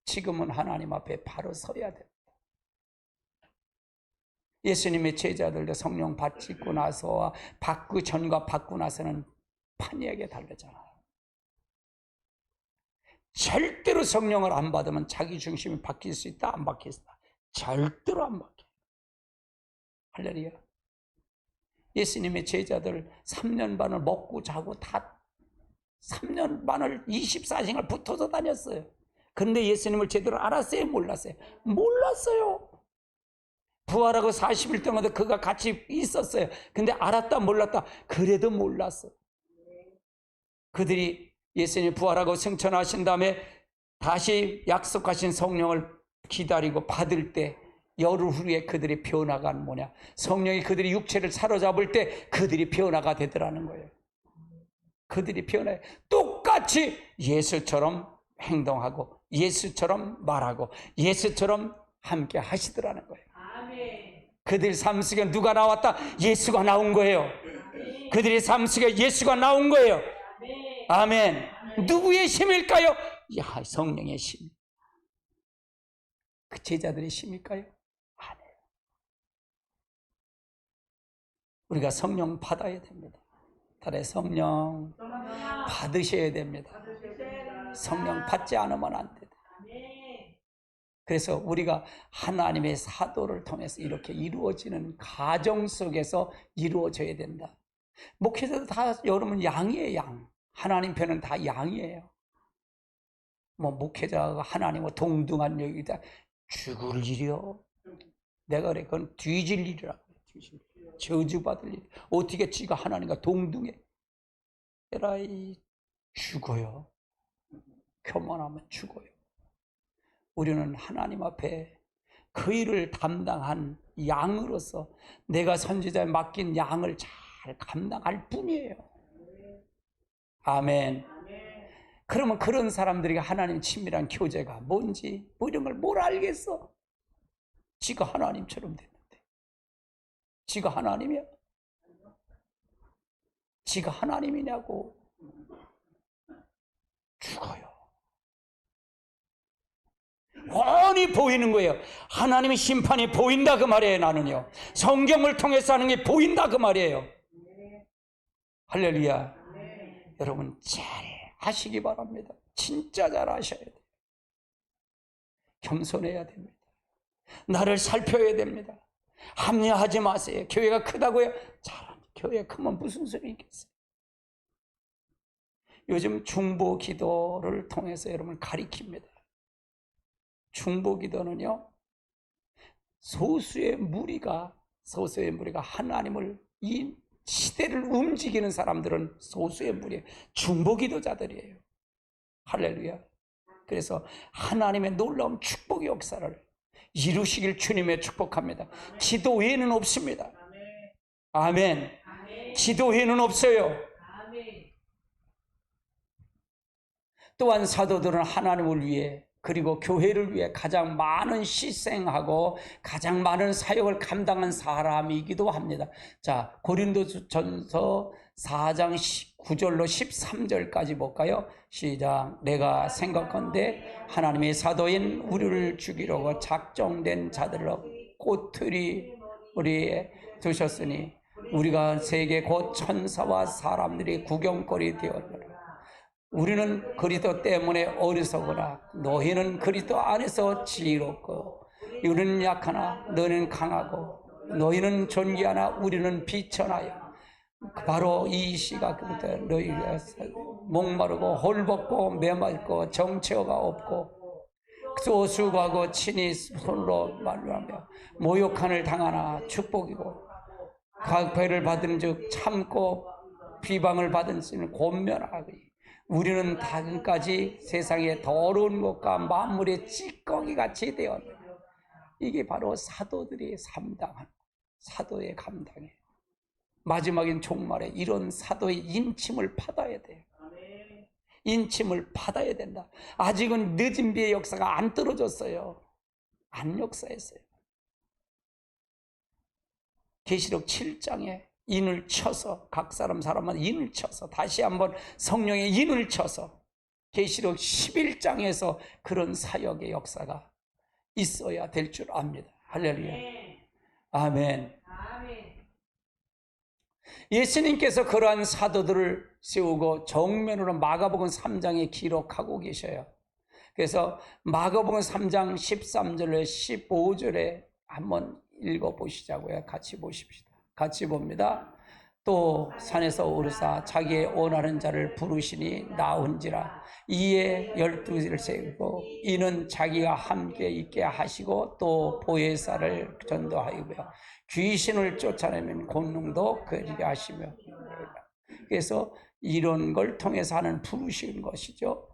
지금은 하나님 앞에 바로 서야 됩니다. 예수님의 제자들도 성령 받고 나서와 받고 전과 받고 나서는 판이하게 다르잖아요. 절대로 성령을 안 받으면 자기 중심이 바뀔 수 있다, 안 바뀔 수 있다. 절대로 안 바뀌어요. 할렐루야. 예수님의 제자들 3년 반을 먹고 자고 다 3년 반을 24시간을 붙어서 다녔어요. 근데 예수님을 제대로 알았어요? 몰랐어요? 몰랐어요. 부활하고 40일 동안도 그가 같이 있었어요. 근데 알았다 몰랐다? 그래도 몰랐어. 그들이 예수님이 부활하고 승천하신 다음에 다시 약속하신 성령을 기다리고 받을 때 열흘 후에 그들의 변화가 뭐냐? 성령이 그들의 육체를 사로잡을 때 그들이 변화가 되더라는 거예요. 그들이 변해. 똑같이 예수처럼 행동하고 예수처럼 말하고 예수처럼 함께 하시더라는 거예요. 그들 삶 속에 누가 나왔다? 예수가 나온 거예요. 그들의 삶 속에 예수가 나온 거예요. 아멘. 누구의 힘일까요? 야, 성령의 힘. 그 제자들의 힘일까요? 아니에요. 우리가 성령 받아야 됩니다. 다들 성령 받으셔야 됩니다. 성령 받지 않으면 안 돼요. 그래서 우리가 하나님의 사도를 통해서 이렇게 이루어지는 가정 속에서 이루어져야 된다. 목회자도 다 여러분 양이에요. 양. 하나님 편은 다 양이에요. 뭐 목회자가 하나님과 동등한 여기다 죽을 일이요. 내가 그래 그건 뒤질 일이라고. 저주받을 일. 어떻게 지가 하나님과 동등해? 에라이 죽어요. 교만하면 죽어요. 우리는 하나님 앞에 그 일을 담당한 양으로서 내가 선지자에 맡긴 양을 잘 감당할 뿐이에요. 아멘. 그러면 그런 사람들이 하나님 친밀한 교제가 뭔지 뭐 이런 걸 뭘 알겠어? 지가 하나님처럼 됐는데. 지가 하나님이야? 지가 하나님이냐고. 죽어요. 훤히 보이는 거예요. 하나님의 심판이 보인다 그 말이에요. 나는요, 성경을 통해서 하는 게 보인다 그 말이에요. 할렐루야. 여러분 잘 하시기 바랍니다. 진짜 잘 하셔야 돼요. 겸손해야 됩니다. 나를 살펴야 됩니다. 합리화하지 마세요. 교회가 크다고요? 잘, 교회가 크면 무슨 소리 있겠어요? 요즘 중보 기도를 통해서 여러분 가리킵니다. 중보 기도는요, 소수의 무리가 하나님을, 이 시대를 움직이는 사람들은 소수의 무리, 중보 기도자들이에요. 할렐루야. 그래서 하나님의 놀라운 축복의 역사를 이루시길 주님의 축복합니다. 기도 외에는 없습니다. 아멘. 기도 외에는 없어요. 또한 사도들은 하나님을 위해, 그리고 교회를 위해 가장 많은 희생하고 가장 많은 사역을 감당한 사람이기도 합니다. 자, 고린도전서 4장 9절로 13절까지 볼까요? 시작. 내가 생각건대 하나님의 사도인 우리를 죽이려고 작정된 자들로 꼬투리 우리에 두셨으니 우리가 세계 곧 천사와 사람들이 구경거리 되었노라. 우리는 그리스도 때문에 어리석으나 너희는 그리스도 안에서 지혜롭고, 우리는 약하나 너희는 강하고, 너희는 존귀하나 우리는 비천하여. 바로 이 시각부터 너희가 목마르고 홀벗고 메말고 정처가 없고 소수하고 친히 손으로 말하며 모욕함을 당하나 축복이고, 각배를 받은 즉 참고 비방을 받은 씨는 곤면하리. 우리는 다금까지 세상의 더러운 것과 만물의 찌꺼기같이 되었다. 이게 바로 사도들이 감당한, 사도의 감당이에요. 마지막엔 종말에 이런 사도의 인침을 받아야 돼요. 인침을 받아야 된다. 아직은 늦은 비의 역사가 안 떨어졌어요. 안 역사했어요. 계시록 7장에 인을 쳐서, 각 사람마다 인을 쳐서, 다시 한번 성령의 인을 쳐서, 계시록 11장에서 그런 사역의 역사가 있어야 될 줄 압니다. 할렐루야. 아멘. 예수님께서 그러한 사도들을 세우고 정면으로 마가복음 3장에 기록하고 계셔요. 그래서 마가복음 3장 13절에 15절에 한번 읽어보시자고요. 같이 보십시다. 같이 봅니다. 또 산에서 오르사 자기의 원하는 자를 부르시니 나온지라. 이에 12를 세우고 이는 자기가 함께 있게 하시고 또 보혜사를 전도하이고요, 귀신을 쫓아내면 권능도 그리게 하시며. 그래서 이런 걸 통해서 하는 부르신 것이죠.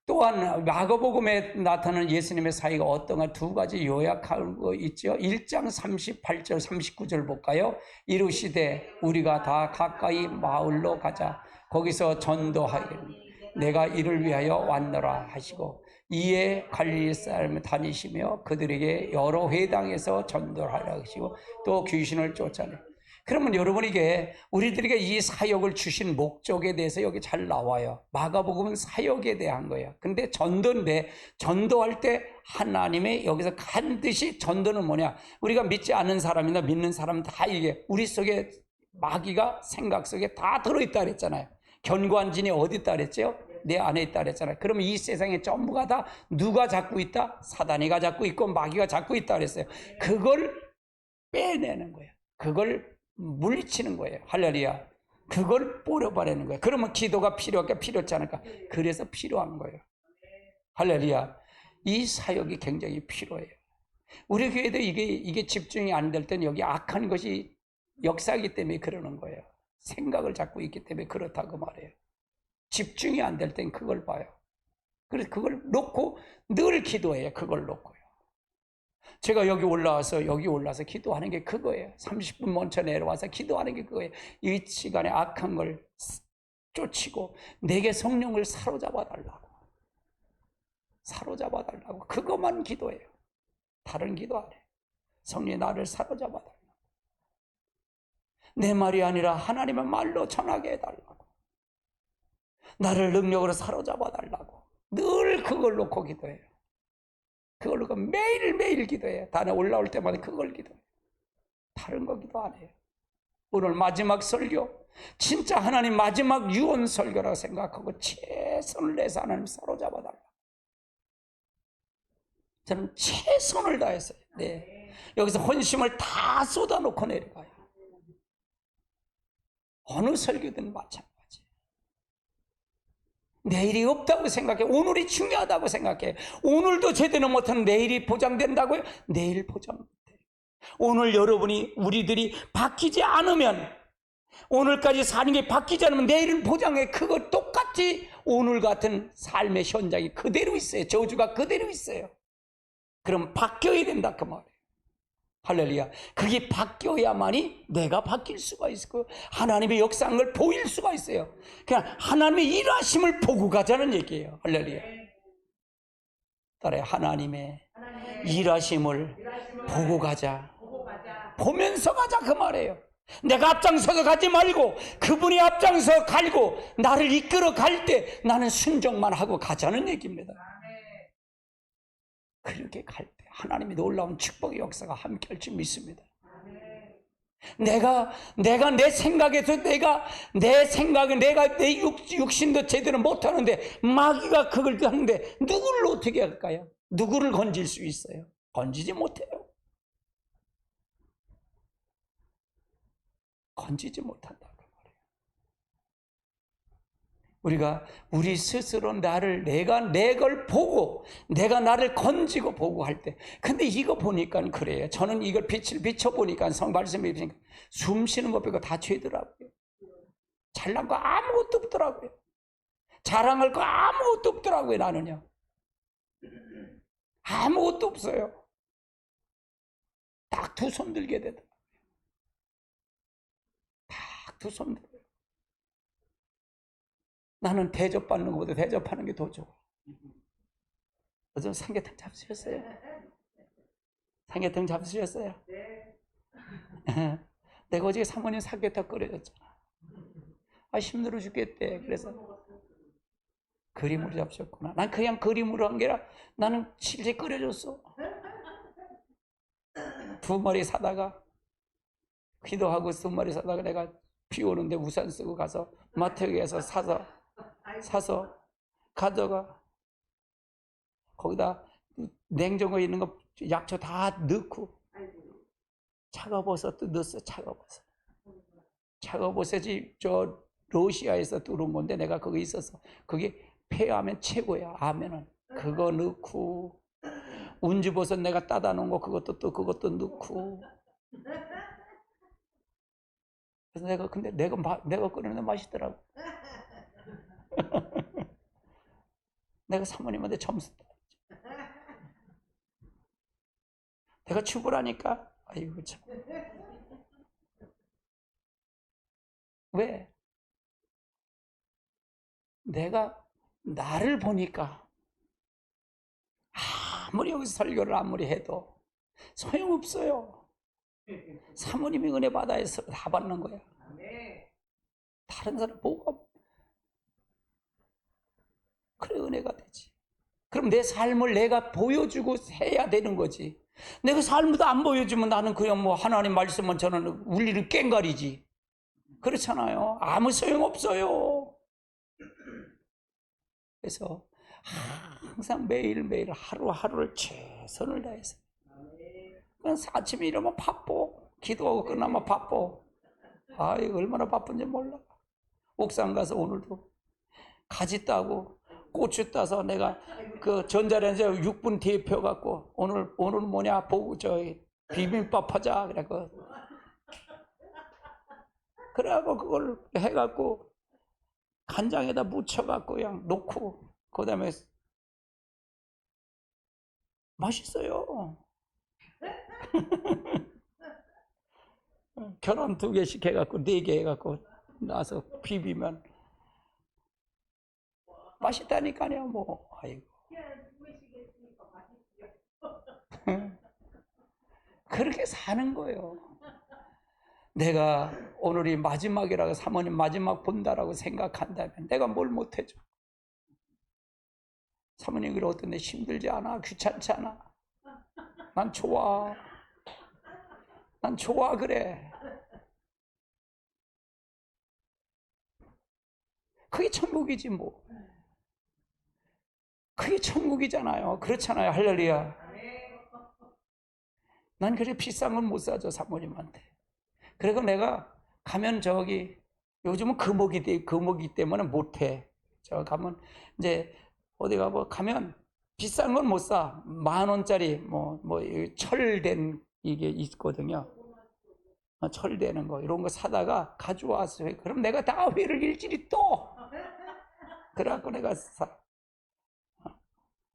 또한 마가복음에 나타나는 예수님의 사역이 어떤가 두 가지 요약한 거 있죠. 1장 38절 39절 볼까요? 이르시되 우리가 다 가까이 마을로 가자. 거기서 전도하기를 내가 이를 위하여 왔노라 하시고, 이에 갈릴리 사람을 다니시며 그들에게 여러 회당에서 전도를 하라 하시고 또 귀신을 쫓아내. 그러면 여러분, 이게 우리들에게 이 사역을 주신 목적에 대해서 여기 잘 나와요. 마가복음은 사역에 대한 거예요. 근데 전도인데, 전도할 때 하나님의 여기서 반드시 전도는 뭐냐? 우리가 믿지 않는 사람이나 믿는 사람 다 이게 우리 속에 마귀가 생각 속에 다 들어있다 그랬잖아요. 견고한 진이 어디 있다 그랬죠? 내 안에 있다 그랬잖아요. 그러면 이 세상에 전부가 다 누가 잡고 있다? 사단이가 잡고 있고 마귀가 잡고 있다 그랬어요. 그걸 빼내는 거예요. 그걸 물리치는 거예요. 할렐루야. 그걸 뿌려버리는 거예요. 그러면 기도가 필요할까? 필요하지 않을까? 그래서 필요한 거예요. 할렐루야. 이 사역이 굉장히 필요해요. 우리 교회도 이게 집중이 안 될 때는 여기 악한 것이 역사이기 때문에 그러는 거예요. 생각을 잡고 있기 때문에 그렇다고 말해요. 집중이 안 될 땐 그걸 봐요. 그래서 그걸 놓고 늘 기도해요. 그걸 놓고요. 제가 여기 올라와서 기도하는 게 그거예요. 30분 먼저 내려와서 기도하는 게 그거예요. 이 시간에 악한 걸 쫓이고 내게 성령을 사로잡아 달라고. 그것만 기도해요. 다른 기도 안 해요. 성령이 나를 사로잡아 달라고. 내 말이 아니라 하나님의 말로 전하게 해달라고. 나를 능력으로 사로잡아 달라고. 늘 그걸 놓고 기도해요. 그걸로 매일매일 기도해요. 단에 올라올 때마다 그걸 기도해요. 다른 거 기도 안 해요. 오늘 마지막 설교, 진짜 하나님 마지막 유언 설교라고 생각하고 최선을 내서 하나님 사로잡아 달라. 저는 최선을 다했어요. 네. 여기서 헌심을 다 쏟아놓고 내려가요. 어느 설교든 마찬가지. 내일이 없다고 생각해. 오늘이 중요하다고 생각해. 오늘도 제대로 못하면 내일이 보장된다고요? 내일 보장 못해요. 오늘 여러분이 우리들이 바뀌지 않으면, 오늘까지 사는 게 바뀌지 않으면 내일은 보장해. 그거 똑같이 오늘 같은 삶의 현장이 그대로 있어요. 저주가 그대로 있어요. 그럼 바뀌어야 된다 그 말이에요. 할렐루야. 그게 바뀌어야만이 내가 바뀔 수가 있고 하나님의 역사를 보일 수가 있어요. 그냥 하나님의 일하심을 보고 가자는 얘기예요. 할렐루야. 따라해. 하나님의 일하심을 보고 가자. 보면서 가자 그 말이에요. 내가 앞장서서 가지 말고 그분이 앞장서 갈고 나를 이끌어 갈 때 나는 순종만 하고 가자는 얘기입니다. 그렇게 갈 때 하나님이 놀라운 축복의 역사가 함께 할 줄 믿습니다. 내가 내 생각에서 내 생각에 내가 내 육신도 제대로 못하는데 마귀가 그걸 하는데 누구를 어떻게 할까요? 누구를 건질 수 있어요? 건지지 못해요. 건지지 못한다 그 말이에요. 우리가 우리 스스로 내가 내 걸 보고 내가 나를 건지고 보고 할 때, 근데 이거 보니까 그래요. 저는 이걸 빛을 비춰보니까 말씀해 주시니까 숨 쉬는 것 빼고 다 죄더라고요. 잘난 거 아무것도 없더라고요. 자랑할 거 아무것도 없더라고요. 나는요 아무것도 없어요. 딱 두 손 들게 되더라고요. 딱 두 손 들어요. 나는 대접받는 것보다 대접하는 게 더 좋아. 어제 삼계탕 잡수셨어요? 삼계탕 잡수셨어요? 네. 내가 어제 사모님 삼계탕 끓여줬잖아. 힘들어 죽겠대. 그래서 그림으로 잡수셨구나. 난 그냥 그림으로 한 게 아니라 나는 실제 끓여줬어. 2마리 사다가 기도하고 2마리 사다가 내가 비 오는데 우산 쓰고 가서 마트에서 사서 가져가. 거기다 냉장고에 있는 거 약초 다 넣고 차가버섯도 넣었어. 차가버섯이 저 러시아에서 들어온 건데 내가 거기 있어서 그게 폐하면 최고야. 아멘은 그거 넣고 운주버섯 내가 따다 놓은 거 그것도 넣고. 그래서 근데 내가 끓이는데 맛있더라고. 내가 사모님한테 점수 따. 내가 죽으라니까. 아이고 참. 왜? 내가 나를 보니까 아무리 여기서 설교를 아무리 해도 소용없어요. 사모님이 은혜 받아서 다 받는 거야. 다른 사람 보고 그래 은혜가 되지. 그럼 내 삶을 내가 보여주고 해야 되는 거지. 내가 삶도 안 보여주면 나는 그냥 뭐 하나님 말씀은 저는 울리는 꽹과리지. 그렇잖아요. 아무 소용없어요. 그래서 항상 매일매일 하루하루를 최선을 다해서. 아침에 일어나면 바빠. 기도하고 끝나면 바빠. 얼마나 바쁜지 몰라. 옥상 가서 오늘도 가지 따고 고추 따서 내가 그 전자레인지에 6분 뒤에 펴갖고 오늘 뭐냐 보고 비빔밥 하자 그래갖고 그걸 해갖고 간장에다 묻혀갖고 그냥 놓고 그다음에 맛있어요. 계란 2개씩 해갖고 4개 해갖고 나서 비비면 맛있다니까요. 뭐 아이고. 그렇게 사는 거예요. 내가 오늘이 마지막이라고 사모님 마지막 본다라고 생각한다면 내가 뭘 못해줘. 사모님 그래 어떤데 힘들지 않아? 귀찮지 않아? 난 좋아. 난 좋아 그래. 그게 천국이지 뭐. 그게 천국이잖아요. 그렇잖아요. 할렐루야. 난 그래 비싼 건 못 사줘 사모님한테. 그리고 내가 가면 저기 요즘은 금옥이 때문에 못해. 저 가면 이제 어디 가면 비싼 건 못 사. 10,000원짜리 뭐 철된 이게 있거든요. 철되는 거 이런 거 사다가 가져왔어요. 그럼 내가 다 회를 일일이 또 그래갖고 내가 사.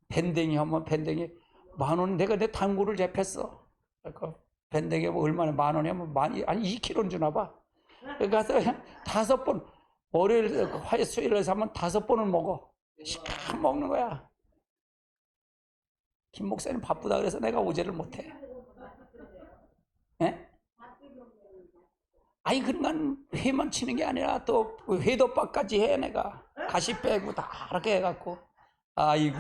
밴댕이 하면 밴댕이 10,000원. 내가 내 당구를 잡혔어. 그러니까 밴댕이 뭐 얼마나 10,000원이면 아니 2kg는 주나 봐. 가서 5번 월요일 화요일 수요일에 사면 5번을 먹어. 시간 먹는 거야. 김 목사님 바쁘다 그래서 내가 오지를 못해. 예? 아니 그러니까 회만 치는 게 아니라 또 회덮밥까지 해. 내가 가시 빼고 다 이렇게 해갖고 아이고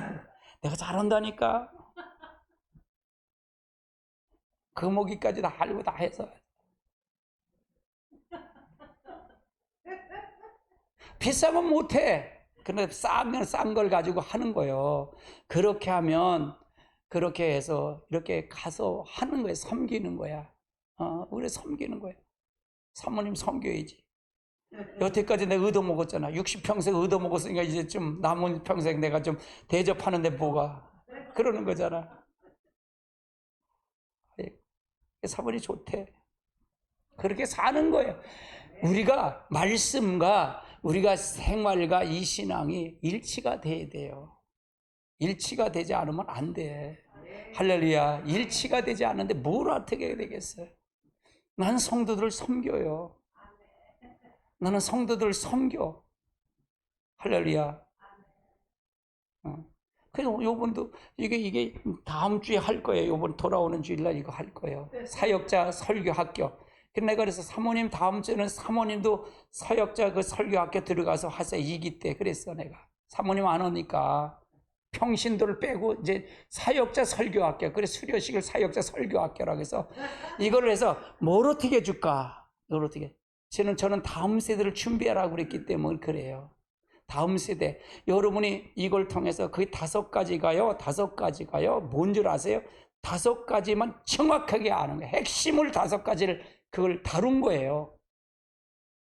내가 잘한다니까. 금오기까지 다 알고 다 해서 비싸면 못해. 근데 싼 걸 가지고 하는 거예요. 그렇게 하면 그렇게 해서 이렇게 가서 하는 거예요. 섬기는 거야. 우리 섬기는 거예요. 사모님 섬겨야지. 여태까지 내가 얻어먹었잖아. 60평생 얻어먹었으니까 이제 좀 남은 평생 내가 좀 대접하는데 뭐가 그러는 거잖아. 사모님 좋대. 그렇게 사는 거예요. 우리가 말씀과 우리가 생활과 이 신앙이 일치가 돼야 돼요. 일치가 되지 않으면 안 돼. 할렐루야. 일치가 되지 않는데 뭘 어떻게 되겠어요? 나는 성도들을 섬겨요. 나는 성도들을 섬겨. 할렐루야. 그래서 요번도 이게 다음 주에 할 거예요. 요번 돌아오는 주일날 이거 할 거예요. 사역자 설교 학교. 내가 그래서 사모님 다음 주에는 사모님도 사역자 그 설교 학교 들어가서 하세요. 2기 때 그랬어 내가. 사모님 안 오니까 평신도를 빼고 이제 사역자 설교 학교. 그래 수료식을 사역자 설교 학교라고 해서 이걸 해서 뭘 어떻게 해줄까? 이걸 어떻게? 저는 다음 세대를 준비하라고 그랬기 때문에 그래요. 다음 세대 여러분이 이걸 통해서 그 5가지가요. 뭔 줄 아세요? 5가지만 정확하게 아는 거예요. 핵심을 5가지를 그걸 다룬 거예요.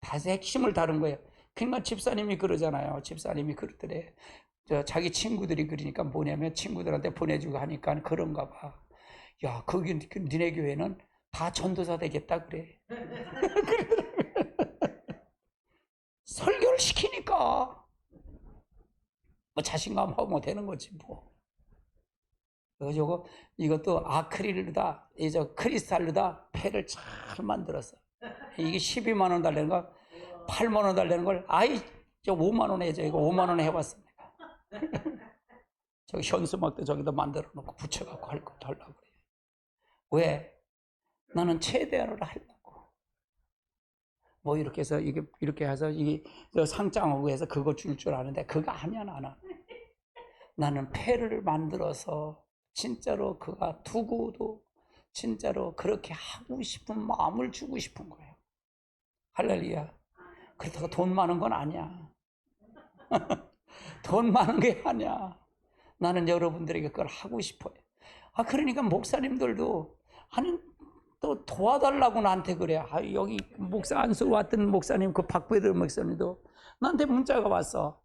핵심을 다룬 거예요. 그러니까 집사님이 그러잖아요. 집사님이 그러더래. 자기 친구들이 그러니까 뭐냐면 친구들한테 보내주고 하니까 그런가 봐. 야, 거기 니네 교회는 다 전도사 되겠다 그래. 설교를 시키니까 뭐 자신감하고 되는 거지 뭐. 이것도 아크릴로다, 크리스탈로다 패를 잘 만들었어. 이게 12만 원 달라는 거, 8만 원 달라는 걸, 저 5만 원에 해줘. 이거 5만 원에 해봤습니다. 저기 현수막도 저기다 만들어 놓고 붙여갖고 할 것도 하려고 그래. 왜? 나는 최대한으로 하려고. 뭐 이렇게 해서 이렇게 해서 이게 상장하고 해서 그거 줄 아는데 그거 아니야 나는. 나는 패를 만들어서 진짜로 그가 두고도 진짜로 그렇게 하고 싶은 마음을 주고 싶은 거예요. 할렐루야. 그렇다고 돈 많은 건 아니야. 돈 많은 게 아니야. 나는 여러분들에게 그걸 하고 싶어요. 그러니까 목사님들도 또 도와달라고 나한테 그래. 여기 목사 안수 왔던 목사님, 그 박배들 목사님도 나한테 문자가 왔어.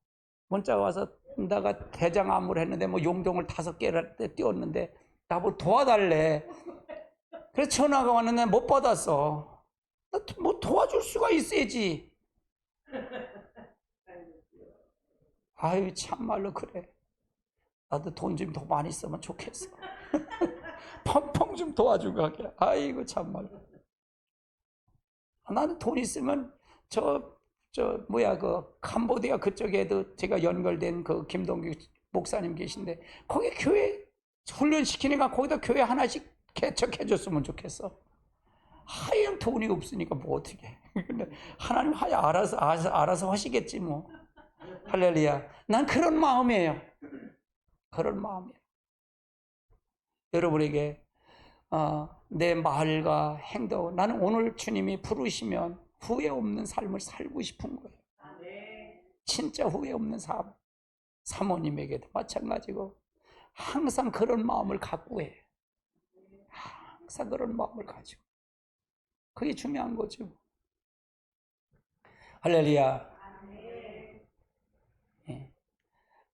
문자가 와서 내가 대장 안무를 했는데 뭐 용종을 5개를 띄웠는데 나보고 도와달래. 그래서 전화가 왔는데 못 받았어. 뭐 도와줄 수가 있어야지. 아유 참말로 그래. 나도 돈 좀 더 많이 쓰면 좋겠어. 펑펑 좀 도와주고 하게. 아이고 참말로. 나는 돈 있으면 그 캄보디아 그쪽에도 제가 연결된 그 김동규 목사님 계신데 거기 교회 훈련시키니까 거기다 교회 하나씩 개척해줬으면 좋겠어. 하얀 돈이 없으니까 뭐 어떻게. 근데 하나님 알아서 하시겠지 뭐. 할렐루야. 난 그런 마음이에요. 그런 마음이에요. 여러분에게 내 말과 행동, 나는 오늘 주님이 부르시면 후회 없는 삶을 살고 싶은 거예요. 진짜 후회 없는 삶. 사모님에게도 마찬가지고 항상 그런 마음을 갖고 해. 항상 그런 마음을 가지고. 그게 중요한 거죠. 할렐루야.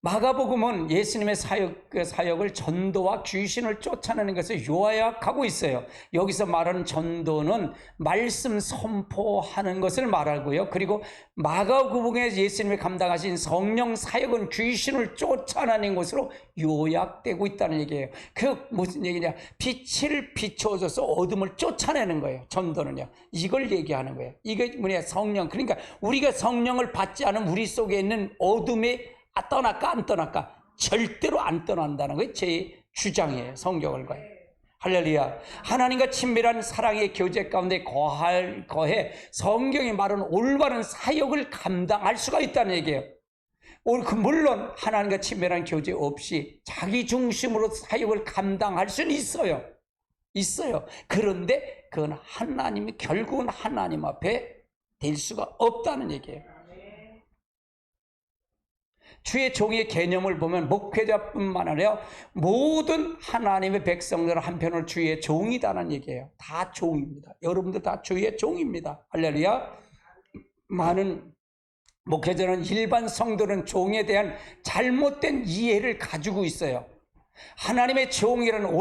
마가복음은 예수님의 사역을 전도와 귀신을 쫓아내는 것을 요약하고 있어요. 여기서 말하는 전도는 말씀 선포하는 것을 말하고요. 그리고 마가복음에 예수님이 감당하신 성령 사역은 귀신을 쫓아내는 것으로 요약되고 있다는 얘기예요. 그 무슨 얘기냐? 빛을 비춰줘서 어둠을 쫓아내는 거예요. 전도는요. 이걸 얘기하는 거예요. 이게 뭐냐? 성령. 그러니까 우리가 성령을 받지 않은 우리 속에 있는 어둠이 떠날까 안 떠날까? 절대로 안 떠난다는 게 제 주장이에요. 성경을 가요. 할렐루야. 하나님과 친밀한 사랑의 교제 가운데 거해 성경이 말하는 올바른 사역을 감당할 수가 있다는 얘기예요. 물론 하나님과 친밀한 교제 없이 자기 중심으로 사역을 감당할 수는 있어요. 그런데 그건 결국은 하나님 앞에 될 수가 없다는 얘기예요. 주의 종의 개념을 보면 목회자뿐만 아니라 모든 하나님의 백성들은 한편으로 주의 종이다는 얘기예요. 다 종입니다. 여러분들 다 주의 종입니다. 할렐루야. 많은 목회자는 일반 성도는 종에 대한 잘못된 이해를 가지고 있어요. 하나님의 종이라는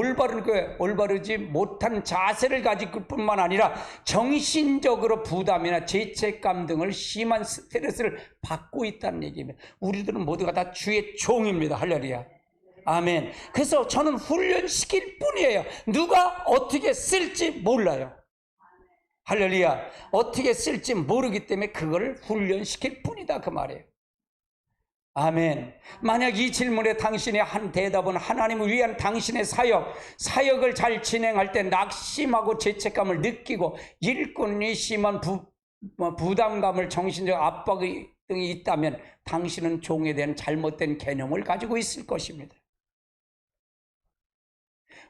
올바르지 못한 자세를 가질 뿐만 아니라 정신적으로 부담이나 죄책감 등을 심한 스트레스를 받고 있다는 얘기입니다. 우리들은 모두가 다 주의 종입니다. 할렐루야. 아멘. 그래서 저는 훈련시킬 뿐이에요. 누가 어떻게 쓸지 몰라요. 할렐루야. 어떻게 쓸지 모르기 때문에 그걸 훈련시킬 뿐이다 그 말이에요. 아멘. 만약 이 질문에 당신의 한 대답은 하나님을 위한 당신의 사역을 잘 진행할 때 낙심하고 죄책감을 느끼고 일꾼이 심한 부담감을 정신적 압박 등이 있다면 당신은 종에 대한 잘못된 개념을 가지고 있을 것입니다.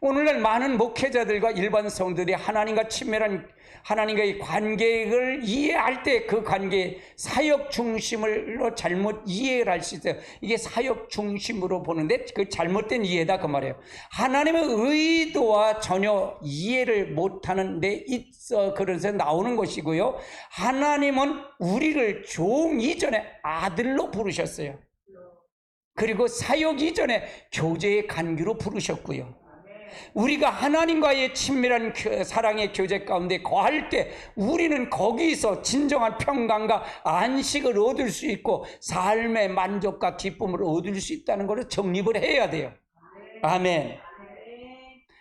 오늘날 많은 목회자들과 일반 성도들이 하나님과의 관계를 이해할 때 그 관계 사역 중심으로 잘못 이해를 할 수 있어요. 이게 사역 중심으로 보는데 그 잘못된 이해다 그 말이에요. 하나님의 의도와 전혀 이해를 못하는 데 있어 그래서 나오는 것이고요. 하나님은 우리를 종 이전에 아들로 부르셨어요. 그리고 사역 이전에 교제의 관계로 부르셨고요. 우리가 하나님과의 친밀한 사랑의 교제 가운데 거할 때 우리는 거기서 진정한 평강과 안식을 얻을 수 있고 삶의 만족과 기쁨을 얻을 수 있다는 것을 정립을 해야 돼요. 아멘.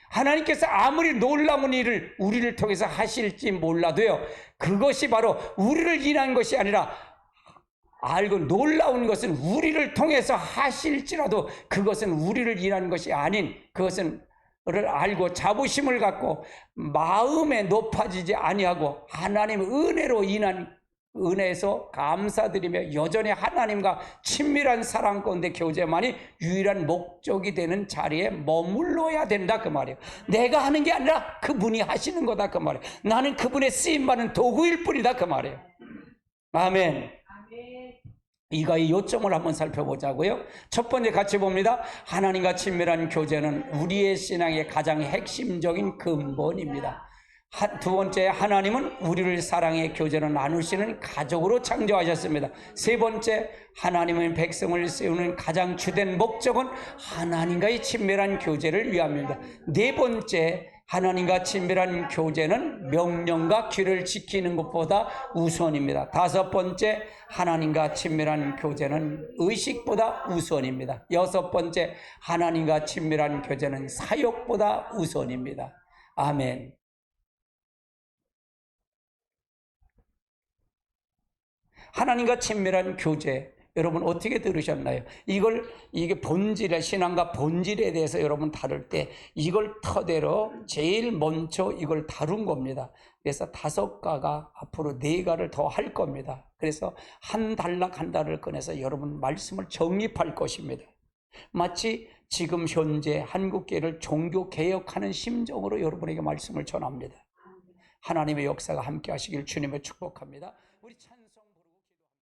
하나님께서 아무리 놀라운 일을 우리를 통해서 하실지 몰라도요, 그것이 바로 우리를 인한 것이 아니라 알고 놀라운 것은 우리를 통해서 하실지라도 그것은 우리를 인한 것이 아닌 그것은 를 알고 자부심을 갖고 마음에 높아지지 아니하고 하나님의 은혜로 인한 은혜에서 감사드리며 여전히 하나님과 친밀한 사랑 가운데 교제만이 유일한 목적이 되는 자리에 머물러야 된다 그 말이에요. 내가 하는 게 아니라 그분이 하시는 거다 그 말이에요. 나는 그분의 쓰임받는 도구일 뿐이다 그 말이에요. 아멘. 이거의 요점을 한번 살펴보자고요. 첫 번째 같이 봅니다. 하나님과 친밀한 교제는 우리의 신앙의 가장 핵심적인 근본입니다. 두 번째, 하나님은 우리를 사랑의 교제를 나누시는 가족으로 창조하셨습니다. 세 번째, 하나님의 백성을 세우는 가장 주된 목적은 하나님과의 친밀한 교제를 위함입니다. 네 번째, 하나님과 친밀한 교제는 명령과 규를 지키는 것보다 우선입니다. 다섯 번째, 하나님과 친밀한 교제는 의식보다 우선입니다. 여섯 번째, 하나님과 친밀한 교제는 사역보다 우선입니다. 아멘. 하나님과 친밀한 교제, 여러분 어떻게 들으셨나요? 이게 신앙과 본질에 대해서 여러분 다룰 때 이걸 토대로 제일 먼저 이걸 다룬 겁니다. 그래서 5가가 앞으로 4가를 더 할 겁니다. 그래서 한 단락 한 단락을 꺼내서 여러분 말씀을 정립할 것입니다. 마치 지금 현재 한국교회를 종교개혁하는 심정으로 여러분에게 말씀을 전합니다. 하나님의 역사가 함께 하시길 주님을 축복합니다. 우리 찬